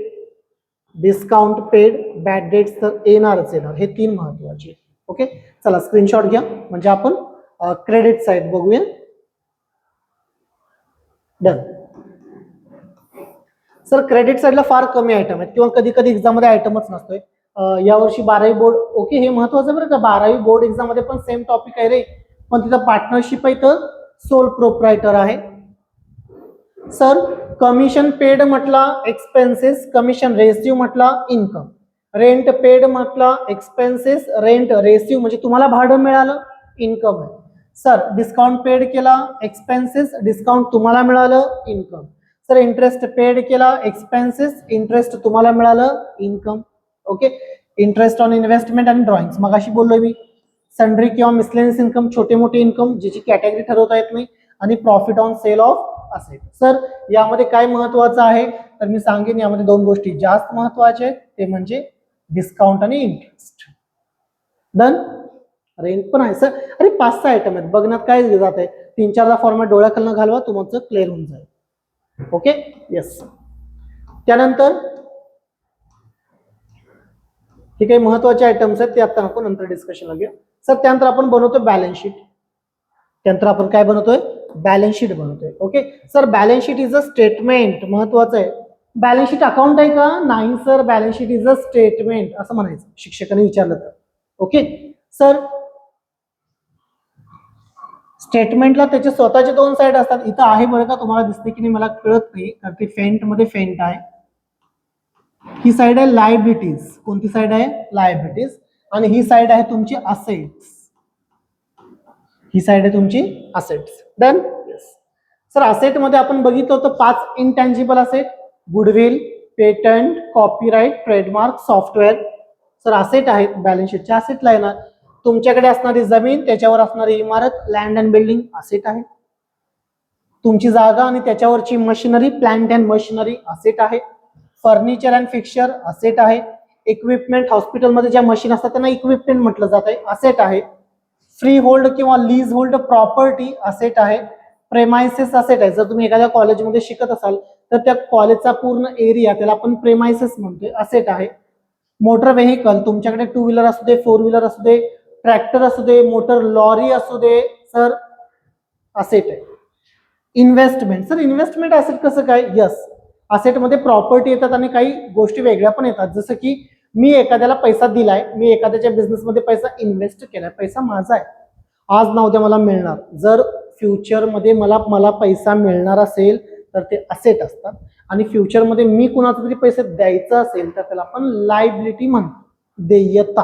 discount paid, bad debts तर येणारच येणार, हे तीन महत्वाचे. ओके. चला स्क्रीनशॉट घ्या म्हणजे आपण क्रेडिट साइड बघूया. डन. सर क्रेडिट साइडला फार कमी आयटम आहेत किंवा कधी कधी एक्झाम मध्ये आयटमच नसतोय. यावर्षी 12वी बोर्ड, ओके हे महत्वाचं बरं का, 12वी बोर्ड एक्झाम मध्ये पण सेम टॉपिक आहे रे, पण तिथं पार्टनरशिप आहे तर सोल प्रोप्रायटर आहे. सर कमिशन पेड म्हटला एक्सपेन्सेस, कमिशन रेसिव्ह म्हटला इन्कम, रेंट पेड म्हटला एक्सपेन्सेस, रेंट रेसिव्ह म्हणजे तुम्हाला भाडं मिळालं इन्कम आहे. सर डिस्काउंट पेड केला एक्सपेन्सेस, डिस्काउंट तुम्हाला मिळालं इन्कम. सर इंटरेस्ट पेड केला एक्सपेन्सेस, इंटरेस्ट तुम्हाला मिळालं income. Okay. Interest on investment आणि ड्रॉइंग्स मगाशी बोललोय मी. सन्ड्री किंवा मिसलेनियस इन्कम छोटे मोठे इन्कम ज्याची कॅटेगरी ठरवता येत नाही, आणि profit on sale of asset. Sir यामध्ये काय महत्वाचं आहे तर मी सांगेन यामध्ये दोन गोष्टी जास्त महत्वाच्या आहेत, ते म्हणजे डिस्काउंट आणि इंटरेस्ट. डन. रेंट पण आहे. सर अरे 5-6 आयटम आहेत, बघण्यात काय जात आहे, 3-4दा फॉर्मॅट डोळ्याखालनं घालवा तुमचं क्लिअर होऊन जाईल. ओके. येस. त्यानंतर हे काही महत्वाचे आयटम्स आहेत ते आता आपण नंतर डिस्कशनला घेऊ. सर त्यानंतर आपण बनवतोय बॅलन्स शीट. त्यानंतर आपण काय बनवतोय? बॅलन्स शीट बनवतोय. Okay. Sir balance sheet is a statement, महत्वाचं आहे. बॅलन्स शीट अकाउंट आहे का? नाही sir, balance sheet is a statement असं म्हणायचं शिक्षकांनी विचारलं तर. ओके. सर स्टेटमेंटला त्याचे स्वतःचे दोन साइड असतात. इथं आहे बरं का, तुम्हाला दिसते की नाही मला कळत नाही, कारण ते फेंट मध्ये फेंट आहे. ही साइड आहे लायबिलिटीज. कोणती साइड आहे? लायबिलिटीज. आणि ही साइड आहे तुमची असेट्स. ही साइड आहे तुमची assets. Done. Yes. Sir asset मध्ये आपण बघितलं होतं 5 intangible asset, goodwill, patent, copyright, trademark, software. Sir asset आहेत बॅलन्स शीटच्या असेटला येणार. तुमच्याकडे असणारी जमीन, त्याच्यावर असणारी इमारत, लँड अँड बिल्डिंग असेट आहे. तुमची जागा आणि त्याच्यावरची machinery, plant and machinery asset आहे. फर्निचर अँड फिक्चर असेट आहे. इक्विपमेंट, हॉस्पिटलमध्ये ज्या मशीन असतात त्यांना इक्विपमेंट म्हटलं जात आहे, असेट आहे. फ्री होल्ड किंवा लीज होल्ड प्रॉपर्टी असेट आहे. प्रेमायसेस असेट आहे. जर तुम्ही एखाद्या कॉलेजमध्ये शिकत असाल तर त्या कॉलेजचा पूर्ण एरिया त्याला आपण प्रेमायसेस म्हणतोय, असेट आहे. मोटर व्हेकल, तुमच्याकडे टू व्हीलर असू दे, फोर व्हीलर असू दे, ट्रॅक्टर असू दे, मोटर लॉरी असू दे, सर असेट आहे. इन्व्हेस्टमेंट, सर इन्व्हेस्टमेंट असेट कसं काय? यस, असेटमध्ये प्रॉपर्टी येतात आणि काही गोष्टी वेगळ्या पण येतात. जसं की मी एखाद्याला पैसा दिलाय, मी एखाद्याच्या बिझनेसमध्ये पैसा इन्व्हेस्ट केलाय, पैसा माझा आहे, आज ना उद्या मला मिळणार. जर फ्युचरमध्ये मला पैसा मिळणार असेल तर ते असेट असतात. आणि फ्युचरमध्ये मी कुणाचा तरी पैसे द्यायचा असेल तर त्याला आपण लायबिलिटी म्हणतो, देयता.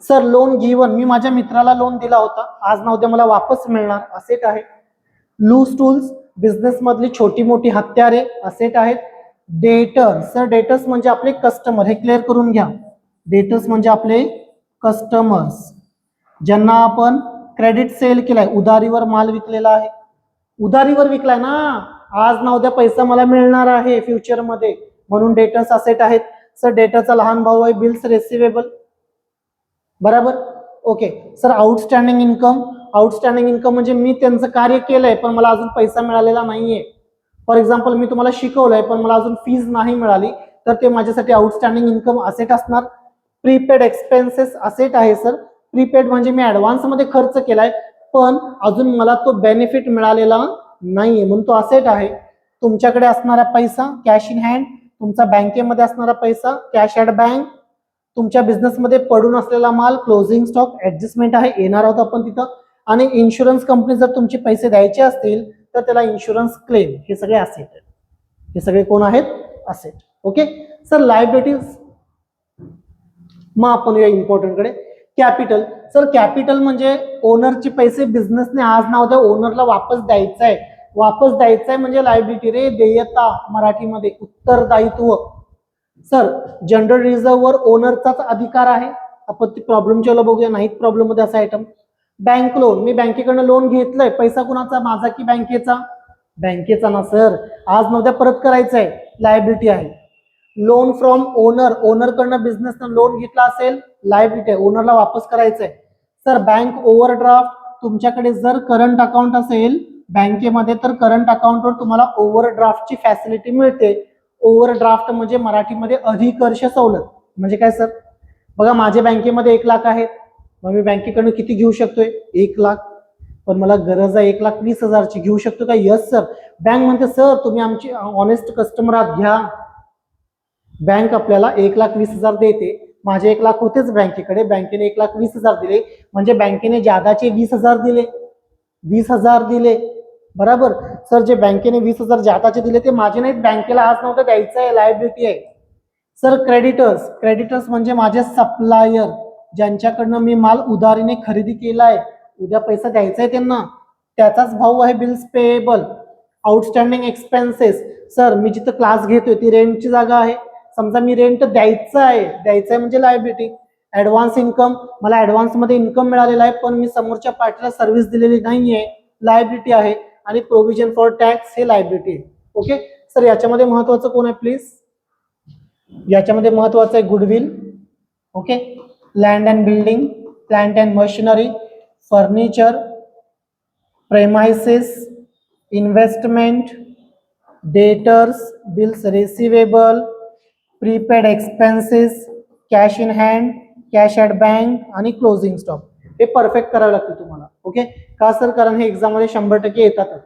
सर लोन गिवन, मी माझ्या मित्राला लोन दिला होता, आज ना उद्या मला वापस मिळणार, असेट आहे. लूज टूल्स, बिझनेस मधली छोटी मोठी हत्यारे, असेट आहेत. डेटर्स, सर डेटर्स म्हणजे आपले कस्टमर, हे क्लिअर करून घ्या. डेटर्स म्हणजे आपले कस्टमर्स, ज्यांना आपण क्रेडिट सेल केलाय, उधारीवर माल विकलेला आहे. उधारीवर विकलाय ना, आज ना उद्या पैसा मला मिळणार आहे फ्युचरमध्ये, म्हणून डेटर्स असेट आहेत. सर डेटरचा लहान भाऊ आहे बिल्स रिसिवेबल, बरोबर. Okay sir, outstanding income, outstanding income म्हणजे मी त्यांचं कार्य केलंय पण मला अजून पैसा मिळालेला नाहीये. फॉर एक्झाम्पल मी तुम्हाला शिकवलंय पण मला अजून फीज नाही मिळाली, तर ते माझ्यासाठी आउटस्टँडिंग इन्कम असेट असणार. प्रीपेड एक्सपेन्सेस असेट आहे सर. प्रीपेड म्हणजे मी ऍडव्हान्स मध्ये खर्च केलाय पण अजून मला तो बेनिफिट मिळालेला नाहीये, म्हणून तो असेट आहे. तुमच्याकडे असणारा पैसा कॅश इन हँड, तुमचा बँकेमध्ये असणारा पैसा कॅश ॲट बँक, तुमच्या बिझनेसमध्ये पडून असलेला माल क्लोजिंग स्टॉक, ऍडजस्टमेंट आहे, येणार आहोत आपण तिथं. आणि इन्शुरन्स कंपनी जर तुमचे पैसे द्यायचे असतील तर त्याला इन्शुरन्स क्लेम, हे सगळे असेट आहेत. हे सगळे कोण आहेत? असेट. Okay sir, liabilities. मग आपण या इम्पॉर्टंट कडे. कॅपिटल, सर कॅपिटल म्हणजे ओनरचे पैसे बिझनेसने आज ना उद्या ओनरला वापस द्यायचा आहे. वापस द्यायचा आहे म्हणजे लायबिलिटी रे, देयता मराठीमध्ये, उत्तरदायित्व. सर जनरल रिझर्व्ह वर ओनरचाच अधिकार आहे. आपण ती प्रॉब्लेमच्या वेळेला बघूया, नाहीत प्रॉब्लेम मध्ये असा आयटम. बँक लोन, मी बँकेकडनं लोन घेतलंय, पैसा कुणाचा? माझा की बँकेचा? बँकेचा ना सर, आज न उद्या परत करायचा आहे, लायबिलिटी आहे. लोन फ्रॉम ओनर, ओनर कडनं बिझनेसनं लोन घेतला असेल, लायबिलिटी आहे, ओनरला वापस करायचं आहे. सर बँक ओव्हरड्राफ्ट, तुमच्याकडे जर करंट अकाउंट असेल बँकेमध्ये तर करंट अकाउंटवर तुम्हाला ओव्हरड्राफ्टची फॅसिलिटी मिळते. ओव्हरड्राफ्ट म्हणजे मराठीमध्ये अधिकर्ष सवलत. म्हणजे काय सर? बघा माझ्या बँकेमध्ये 1 लाख आहेत, मग मी बँकेकडून किती घेऊ शकतोय? 1 लाख. पण मला गरज आहे 1,20,000ची, घेऊ शकतो का? Yes sir. बँक म्हणते सर तुम्ही आमची ऑनेस्ट कस्टमर आहात, घ्या. बँक आपल्याला 1,20,000 देते. माझे 1 लाख होतेच बँकेकडे, बँकेने 1,20,000 दिले, म्हणजे बँकेने जादाचे 20,000 दिले, 20,000 दिले, बरोबर. सर जे बँकेने 20,000 जादाचे दिले ते माझे नाहीत, बँकेला आज नव्हतं द्यायचं आहे, लायबिलिटी आहे. सर क्रेडिटर्स, क्रेडिटर्स म्हणजे माझे सप्लायर, ज्यांच्याकडनं मी माल उधारीने खरेदी केलाय, उद्या पैसा द्यायचा आहे त्यांना, त्याचाच भाऊ आहे bills payable. Outstanding expenses, sir मी जिथं क्लास घेतोय ती रेंटची जागा आहे, समजा मी रेंट द्यायचं आहे म्हणजे लायबिलिटी. ऍडव्हान्स इन्कम, मला ऍडव्हान्स मध्ये इन्कम मिळालेला आहे पण मी समोरच्या पार्टीला सर्व्हिस दिलेली नाहीये, लायबिलिटी आहे. आणि प्रोव्हिजन फॉर टॅक्स, हे लायबिलिटी आहे. ओके सर, याच्यामध्ये महत्वाचं कोण आहे प्लीज? याच्यामध्ये महत्वाचं आहे goodwill. Okay, land and building, plant and machinery, furniture, premises, investment, debtors, bills receivable, prepaid expenses, cash in hand, cash at bank आणि क्लोजिंग स्टॉक. हे परफेक्ट करावं लागतं तुम्हाला. ओके का सर? कारण हे एक्झाम मध्ये 100% येतातच.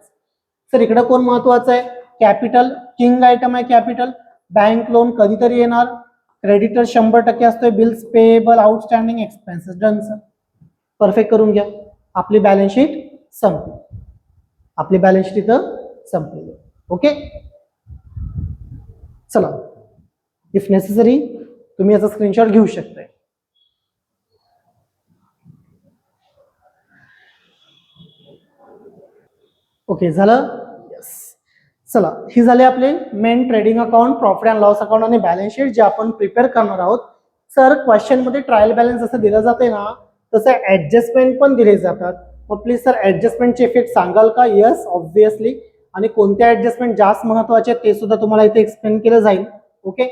सर इकडे कोण महत्वाचं आहे? कॅपिटल, किंग आयटम आहे कॅपिटल. बँक लोन कधीतरी येणार. क्रेडिटर 100% असतोय. Bills payable, outstanding expenses. Done sir, perfect करून घ्या. आपली बॅलन्स शीट संपली. आपली बॅलन्स शीट इथं संपली. ओके चला, इफ नेसेसरी तुम्ही याचा स्क्रीनशॉट घेऊ शकताय. ओके झालं. यस, चला ही झाली आपले main trading account, profit and loss account आणि बॅलन्स शीट जे आपण प्रिपेअर करणार आहोत. सर क्वेश्चन मध्ये ट्रायल बॅलन्स जसं दिलं जाते ना तसं ऍडजस्टमेंट पण दिले जातात. मग प्लीज सर ऍडजस्टमेंटचे इफेक्ट सांगाल का? Yes obviously. आणि कोणत्या ऍडजस्टमेंट जास्त महत्वाचे आहेत ते सुद्धा तुम्हाला इथे एक्सप्लेन केलं जाईल. ओके,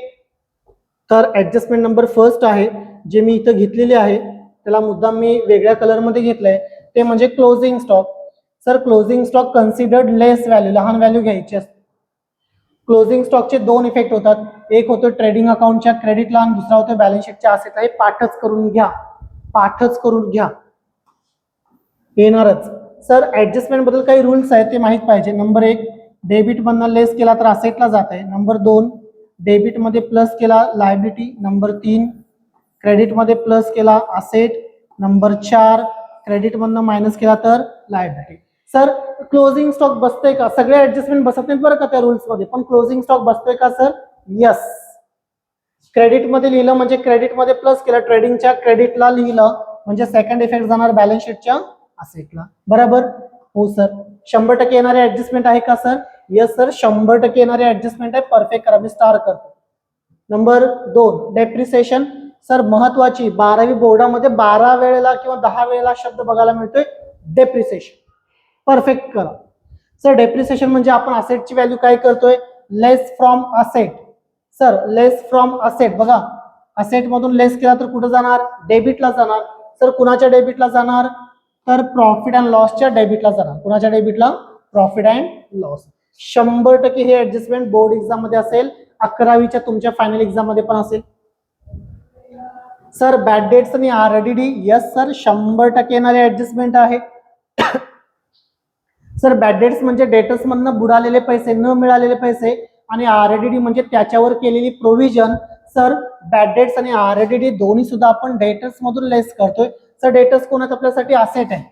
तर ऍडजस्टमेंट नंबर फर्स्ट आहे जे मी इथं घेतलेले आहे, त्याला मुद्दाम मी वेगळ्या कलरमध्ये घेतलंय, ते म्हणजे closing stock. Sir closing stock considered less value, लहान व्हॅल्यू घ्यायची असते. क्लोजिंग स्टॉकचे दोन इफेक्ट होतात, एक होतो ट्रेडिंग अकाउंटच्या क्रेडिटला आणि दुसरा होतो बॅलन्स शीटच्या असेटला. हे पाठच करून घ्या, पाठच करून घ्या, येणारच. सर ऍडजस्टमेंट बद्दल काही रूल्स आहेत ते माहित पाहिजे. नंबर 1, डेबिट मधनं लेस केला तर असेटला जात आहे. नंबर 2, डेबिट मध्ये प्लस केला लायबिलिटी. नंबर 3, क्रेडिट मध्ये प्लस केला असेट. नंबर 4, क्रेडिट मधनं मायनस केला तर लायबिलिटी. सर क्लोजिंग स्टॉक बसतोय का? सगळे ऍडजस्टमेंट बसत नाहीत बरं का त्या रूल्स मध्ये, पण क्लोजिंग स्टॉक बसतोय का सर? यस. क्रेडिट मध्ये लिहिलं म्हणजे क्रेडिट मध्ये प्लस केलं, ट्रेडिंगच्या क्रेडिटला लिहिलं म्हणजे सेकंड इफेक्ट जाणार बॅलन्स शीटच्या असेटला. बरोबर? हो सर. 100% येणारे ऍडजस्टमेंट आहे का सर? यस सर, 100% येणारे ऍडजस्टमेंट आहे. परफेक्ट करा, मी स्टार करतो. Number 2, depreciation. सर महत्वाची 12वी बोर्डामध्ये 12 वेळेला किंवा 10 वेळेला शब्द बघायला मिळतोय डेप्रिसिएशन. परफेक्ट करा. सर डेप्रिसिएशन म्हणजे आपण असेटची व्हॅल्यू काय करतोय? Less from asset. Sir less from asset बघा, असेट मधून लेस केला तर कुठं जाणार? डेबिटला जाणार. सर कुणाच्या डेबिटला जाणार? तर प्रॉफिट अँड लॉसच्या डेबिटला जाणार. कुणाच्या डेबिटला? Profit and loss. 100% हे ऍडजस्टमेंट बोर्ड एक्झाम मध्ये असेल, 11वीच्या तुमच्या फायनल एक्झाम मध्ये पण असेल. सर बॅड डेट्स आणि आरडीडी. यस सर, 100% येणारे ऍडजस्टमेंट आहे. सर बॅड डेट्स म्हणजे डेटर्स मधनं बुडालेले पैसे, न मिळालेले पैसे, आणि आरडीडी म्हणजे त्याच्यावर केलेली प्रोव्हिजन. सर बॅड डेट्स आणि आरडीडी दोन्ही सुद्धा आपण डेटर्स मधून लेस करतोय. सर डेटर्स कोण आहेत आपल्यासाठी? असेट आहे.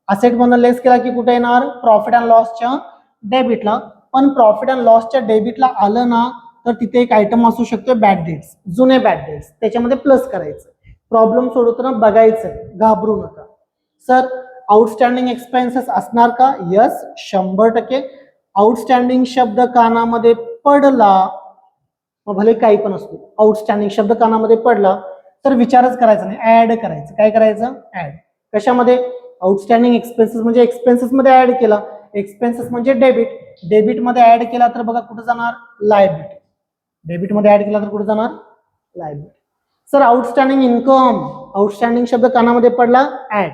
असेट मधून लेस केला की कुठे येणार? प्रॉफिट अँड लॉसच्या डेबिटला. पण प्रॉफिट अँड लॉसच्या डेबिटला आलं ना तर तिथे एक आयटम असू शकतो बॅड डेट्स, जुने बॅड डेट्स, त्याच्यामध्ये प्लस करायचं. प्रॉब्लेम सोडवताना बघायचं, घाबरू नका. सर आउटस्टँडिंग एक्सपेन्सेस असणार का? यस 100%. आउटस्टँडिंग शब्द कानामध्ये पडला, मग भले काही पण असतो, आउटस्टँडिंग शब्द कानामध्ये पडला तर विचारच करायचा नाही, ऍड करायचं. काय करायचं? ऍड. कशामध्ये? आउटस्टँडिंग एक्सपेन्सेस म्हणजे एक्सपेन्सेस मध्ये ऍड केला. एक्सपेन्सेस म्हणजे डेबिट, डेबिट मध्ये ऍड केला तर बघा कुठे जाणार? लायबिलिटी. डेबिट मध्ये ऍड केला तर कुठे जाणार? Liability. Sir outstanding income, outstanding शब्द कानामध्ये पडला, ऍड.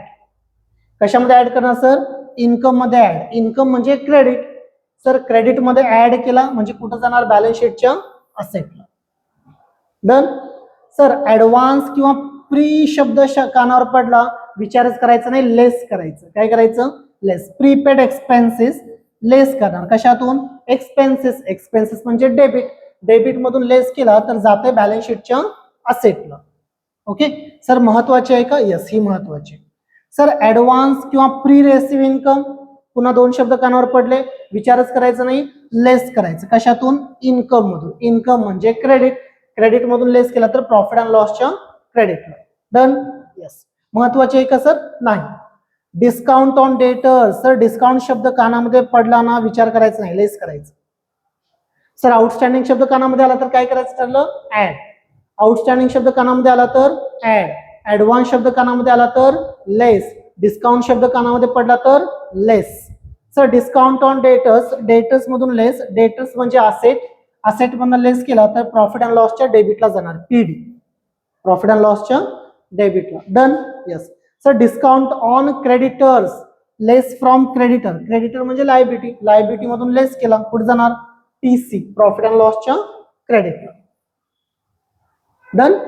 कशामध्ये ऍड करणार सर? इन्कम मध्ये ऍड. इन्कम म्हणजे क्रेडिट. सर क्रेडिट मध्ये ऍड केला म्हणजे कुठं जाणार? बॅलन्स शीटच्या असेटला. डन. सर ऍडव्हान्स किंवा प्री शब्द कानावर पडला, विचारच करायचा नाही, लेस करायचं. काय करायचं? लेस. प्रीपेड एक्सपेन्सेस लेस करणार. कशातून? एक्सपेन्सेस. एक्सपेन्सेस म्हणजे डेबिट, डेबिट मधून लेस केला तर जाते बॅलन्स शीटच्या असेटला. ओके सर, महत्वाचे आहे का? यस, ही महत्वाची. सर ऍडव्हान्स किंवा प्री रेसिव्ह इन्कम, पुन्हा दोन शब्द कानावर पडले, विचारच करायचं नाही, लेस करायचं. कशातून? इन्कम मधून. इन्कम म्हणजे क्रेडिट, क्रेडिट मधून लेस केला तर प्रॉफिट अँड लॉसच्या क्रेडिटला. डन. यस. महत्वाचे आहे का सर? नाही. डिस्काउंट ऑन डेटर. सर डिस्काउंट शब्द कानामध्ये पडला ना, विचार करायचा नाही, लेस करायचं. सर आउटस्टँडिंग शब्द कानामध्ये आला तर काय करायचं ठरलं? ऍड. आउटस्टँडिंग शब्द कानामध्ये आला तर ऍड. ऍडव्हान्स शब्द कानामध्ये आला तर लेस. डिस्काउंट शब्द कानामध्ये पडला तर less. Sir discount on debtors, debtors मधून लेस. डेटर्स म्हणजे असेट, असेट मधून लेस केला तर प्रॉफिट अँड लॉसच्या डेबिटला जाणार, पीडी. प्रॉफिट अँड लॉसच्या डेबिटला. Done. Yes. Sir discount on creditors, less from creditor. Creditor म्हणजे लायबिलिटी, लायबिलिटी मधून लेस केला कुठे जाणार? टीसी, प्रॉफिट अँड लॉसच्या क्रेडिटला. डन.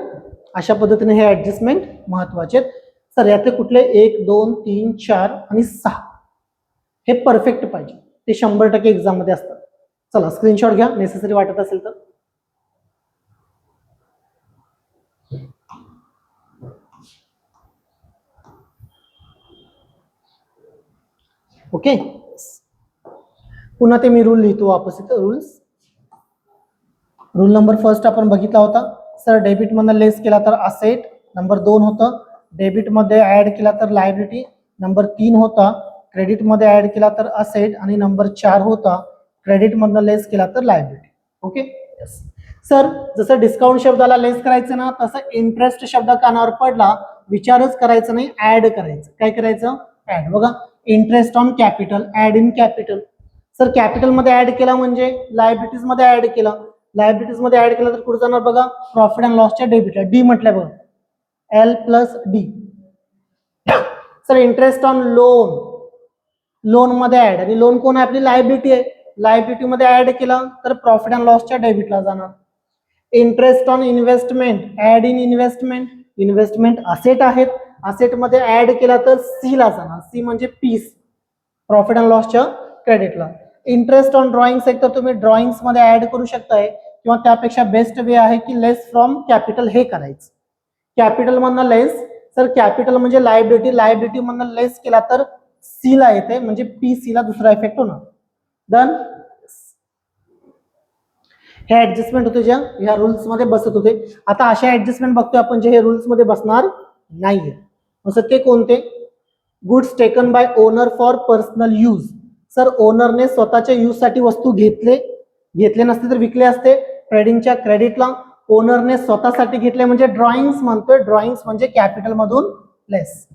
अशा पद्धतीने हे ऍडजस्टमेंट महत्वाचे आहेत. सर यातले कुठले? 1, 2, 3, 4 आणि 6 हे परफेक्ट पाहिजे, ते 100% एक्झाम मध्ये असतात. चला स्क्रीनशॉट घ्या नेसेसरी वाटत असेल तर. ओके, पुन्हा ते मी रूल लिहितो वापस इथं. रूल्स, रूल नंबर फर्स्ट आपण बघितला होता. सर डेबिट मधनं लेस केला तर असेट. नंबर 2 होतं डेबिट मध्ये ऍड केला तर लायबिलिटी. नंबर 3 होता क्रेडिट मध्ये ऍड केला तर असेट. आणि नंबर 4 होता क्रेडिट मधनं लेस केला तर लायबिलिटी. ओके. यस. सर जसं डिस्काउंट शब्दाला लेस करायचं ना, तसं इंटरेस्ट शब्द कानावर पडला विचारच करायचं नाही, ऍड करायचं. काय करायचं? ऍड. बघा, interest on capital, add in capital. Sir capital मध्ये ऍड केला म्हणजे लायबिलिटीज मध्ये ऍड केला. लायबिलिटीज मध्ये ऍड केला तर पुढे जाणार बघा प्रॉफिट अँड लॉसच्या डेबिटला. डी म्हटलंय बघा, L plus D. Sir interest on loan, loan मध्ये ऍड, आणि लोन कोण आहे? आपली लायबिलिटी आहे. लायबिलिटी मध्ये ऍड केला तर प्रॉफिट अँड लॉसच्या डेबिटला जाणार. Interest on investment, add in investment. Investment asset आहेत, असेट मध्ये ऍड केला तर सी ला जाणार. सी म्हणजे पीस, प्रॉफिट अँड लॉसच्या क्रेडिटला. इंटरेस्ट ऑन ड्रॉइंग सेक्टर तुम्ही ड्रॉइंग्स मध्ये ऍड करू शकताय, किंवा त्यापेक्षा बेस्ट वे आहे की लेस फ्रॉम कॅपिटल हे करायचं. कॅपिटल मधनं लेस. सर कॅपिटल म्हणजे लायबिलिटी, लायबिलिटी मधनं लेस केला तर सी ला येते, म्हणजे पी सी ला दुसरा इफेक्ट होणार. डन. हे ऍडजस्टमेंट होते ज्या ह्या रुल्स मध्ये बसत होते. आता अशा ऍडजस्टमेंट बघतोय आपण जे हे रुल्स मध्ये बसणार नाहीये. असं ते कोणते? Goods taken by owner for personal use. Sir ओनरने स्वतःच्या यूज साठी वस्तू घेतले नसते तर विकले असते. ट्रेडिंगच्या क्रेडिटला ओनरने स्वतःसाठी घेतले म्हणजे ड्रॉइंग्स म्हणतोय. ड्रॉइंग्स म्हणजे कॅपिटल मधून less.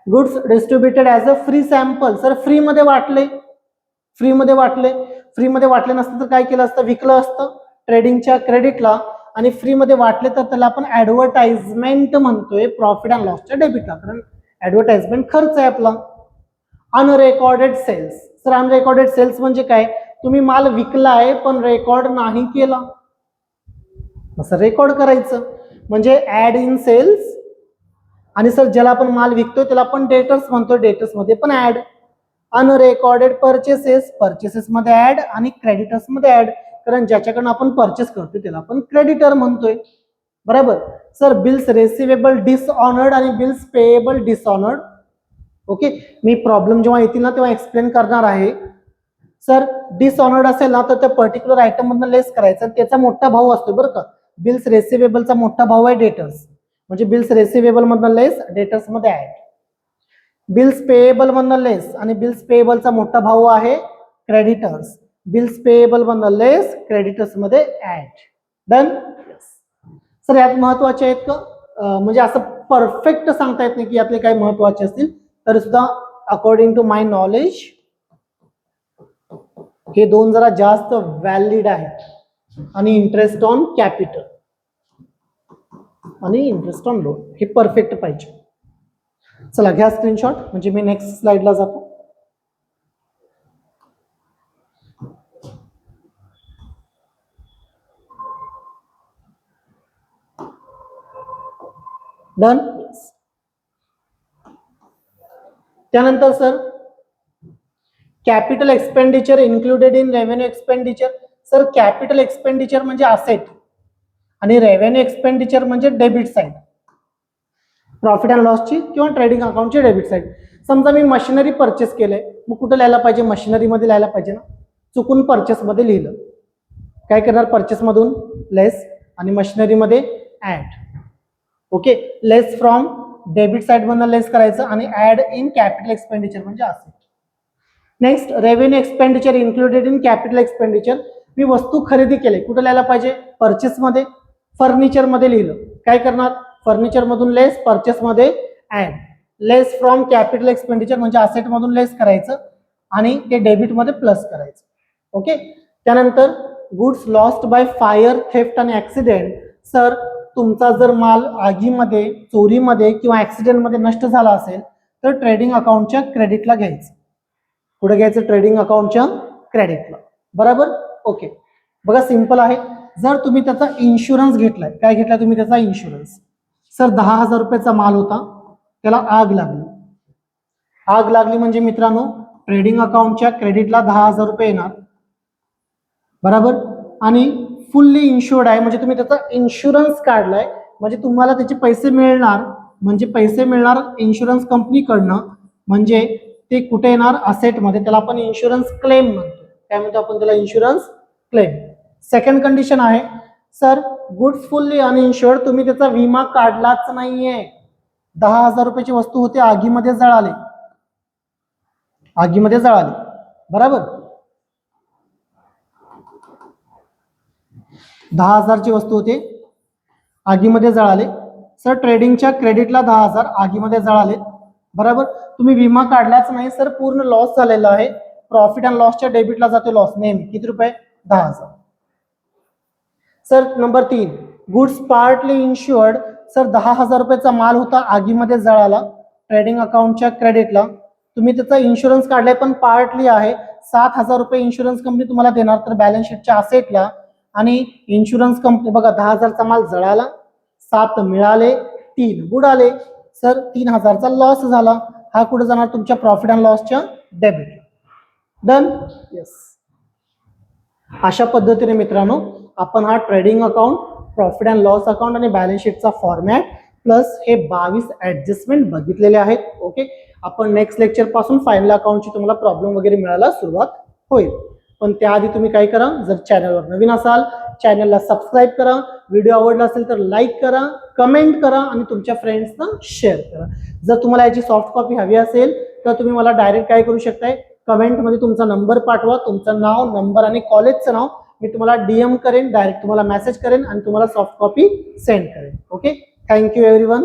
Goods distributed as a free sample. Sir free मध्ये वाटले, फ्री मध्ये वाटले नसतं तर काय केलं असतं? विकलं असतं ट्रेडिंगच्या क्रेडिटला. आणि फ्री मध्ये वाटले तर त्याला आपण ऍडव्हर्टाइजमेंट म्हणतोय प्रॉफिट अँड लॉसच्या डेबिटला, कारण ऍडव्हर्टाइजमेंट खर्च आहे आपला. अनरेकॉर्डेड सेल्स. सर अनरेकॉर्डेड सेल्स म्हणजे काय? तुम्ही माल विकलाय पण रेकॉर्ड नाही केला, असं रेकॉर्ड करायचं म्हणजे ऍड इन सेल्स. आणि सर ज्याला आपण माल विकतोय त्याला आपण डेटर्स म्हणतोय, डेटर्स मध्ये पण ऍड. अनरेकॉर्डेड परचेसेस, परचेसेस मध्ये ऍड आणि क्रेडिटर्स मध्ये ऍड, कारण ज्याच्याकडून आपण परचेस करतोय त्याला आपण क्रेडिटर म्हणतोय. बरोबर. सर बिल्स रेसिवेबल डिसऑनर्ड आणि बिल्स पेएबल डिसऑनर्ड. ओके, मी प्रॉब्लेम जेव्हा येतील ना तेव्हा एक्सप्लेन करणार आहे. सर डिसऑनर्ड असेल ना तर त्या पर्टिक्युलर आयटम मधून लेस करायचं, त्याचा मोठा भाव असतो बरं का. बिल्स रेसिवेबलचा मोठा भाव आहे डेटर्स, म्हणजे बिल्स रेसिवेबल मधनं लेस, डेटर्स मध्ये ऍड. बिल्स पेएबल मधनं लेस आणि बिल्स पेएबलचा मोठा भाव आहे क्रेडिटर्स. बिल्स पेएबल मधनं लेस, क्रेडिटर्स मध्ये ऍड. डन. सर यात महत्वाचे आहेत का? म्हणजे असं परफेक्ट सांगता येत नाही की यातले काही महत्वाचे असतील, तर सुद्धा अकॉर्डिंग टू माय नॉलेज हे दोन जरा जास्त व्हॅलिड आहेत. आणि इंटरेस्ट ऑन कॅपिटल आणि इंटरेस्ट ऑन लोन हे परफेक्ट पाहिजे. चला घ्या स्क्रीनशॉट, म्हणजे मी नेक्स्ट स्लाइडला जातो. डन. त्यानंतर sir capital expenditure included in revenue expenditure. Sir capital expenditure म्हणजे असेट आणि रेव्हेन्यू एक्सपेंडिचर म्हणजे डेबिट साइड, प्रॉफिट अँड लॉसची किंवा ट्रेडिंग अकाउंटची डेबिट साइड. समजा मी मशिनरी परचेस केलंय, मग कुठं लिहायला पाहिजे? मशिनरी मध्ये लिहायला पाहिजे ना. चुकून परचेस मध्ये लिहिलं, काय करणार? परचेस मधून लेस आणि मशिनरी मध्ये add. Okay, less from debit side मधून लेस करायचं आणि ऍड इन कॅपिटल एक्सपेंडिचर म्हणजे asset. Next revenue expenditure included in capital expenditure. मी वस्तू खरेदी केली, कुठे लिहायला पाहिजे? परचेस मध्ये. फर्निचर मध्ये लिहिलं, काय करणार? फर्निचर मधून लेस, परचेस मध्ये add. Less from capital expenditure म्हणजे असेट मधून लेस करायचं आणि ते डेबिट मध्ये प्लस करायचं. ओके. त्यानंतर goods lost by fire, theft आणि ऍक्सिडेंट. सर तुमचा जर माल आगीमध्ये, चोरीमध्ये किंवा ऍक्सिडेंट मध्ये नष्ट झाला असेल तर ट्रेडिंग अकाउंटच्या क्रेडिटला घ्यायचं. पुढे घ्यायचं ट्रेडिंग अकाउंटच्या क्रेडिटला. बरोबर. ओके, बघा सिंपल आहे. जर तुम्ही त्याचा इन्शुरन्स घेतलाय, काय घेतलाय तुम्ही त्याचा इन्शुरन्स? सर 10,000 रुपयाचा माल होता, त्याला आग लागली. आग लागली म्हणजे मित्रांनो ट्रेडिंग अकाउंटच्या क्रेडिटला 10,000 रुपये येणार. बरोबर. आणि फुल्ली इन्शुर्ड आहे म्हणजे तुम्ही त्याचा इन्शुरन्स काढलाय, म्हणजे तुम्हाला त्याचे पैसे मिळणार, म्हणजे पैसे मिळणार इन्शुरन्स कंपनीकडनं. म्हणजे ते कुठे येणार? असेट मध्ये. त्याला आपण इन्शुरन्स क्लेम म्हणतो. काय म्हणतो आपण त्याला? Insurance claim. सेकंड कंडिशन आहे सर गुड्स फुल्ली अनइन्शुर्ड, तुम्ही त्याचा विमा काढलाच नाहीये. 10,000 रुपयाची वस्तू होती, आगीमध्ये जळाली, आगीमध्ये जळाली. बरोबर. 10,000ची वस्तू होते, आगीमध्ये जळाले. सर ट्रेडिंगच्या क्रेडिटला 10,000 आगीमध्ये जळाले. बरोबर. तुम्ही विमा काढलाच नाही सर, पूर्ण लॉस झालेला आहे. प्रॉफिट अँड लॉसच्या डेबिटला जातो लॉस नेहमी. किती रुपये? 10,000. Sir number 3, goods partly insured. Sir 10,000 रुपयाचा माल होता, आगीमध्ये जळाला. ट्रेडिंग अकाउंटच्या क्रेडिटला तुम्ही त्याचा इन्शुरन्स काढलाय पण पार्टली आहे. 7,000 रुपये इन्शुरन्स कंपनी तुम्हाला देणार. तर बॅलन्स शीटच्या असेटला आणि इन्शुरन्स कंपनी बघा 10,000चा माल जळाला, 7 मिळाले, 3 बुडाले. सर 3,000चा लॉस झाला. हा कुठे जाणार? तुमच्या प्रॉफिट अँड लॉसच्या डेबिट. डन. येस. अशा पद्धतीने मित्रांनो आपण हा trading account, profit and loss account आणि बॅलन्स शीटचा फॉर्मॅट प्लस हे 22 ऍडजस्टमेंट बघितलेले आहेत. ओके. आपण नेक्स्ट लेक्चर पासून फायनल अकाउंटची तुम्हाला प्रॉब्लेम वगैरे मिळायला सुरुवात होईल. पण त्याआधी तुम्ही काय करा, जर चॅनलवर नवीन असाल चॅनलला सबस्क्राईब करा, व्हिडिओ आवडला असेल तर लाईक करा, कमेंट करा आणि तुमच्या फ्रेंड्सना शेअर करा. जर तुम्हाला याची सॉफ्ट कॉपी हवी असेल तर तुम्ही मला डायरेक्ट काय करू शकताय, कमेंटमध्ये तुमचा नंबर पाठवा, तुमचं नाव, नंबर आणि कॉलेजचं नाव. मी तुम्हाला DM करेन, डायरेक्ट तुम्हाला मेसेज करेन आणि तुम्हाला सॉफ्ट कॉपी सेंड करेन. ओके. Thank you everyone.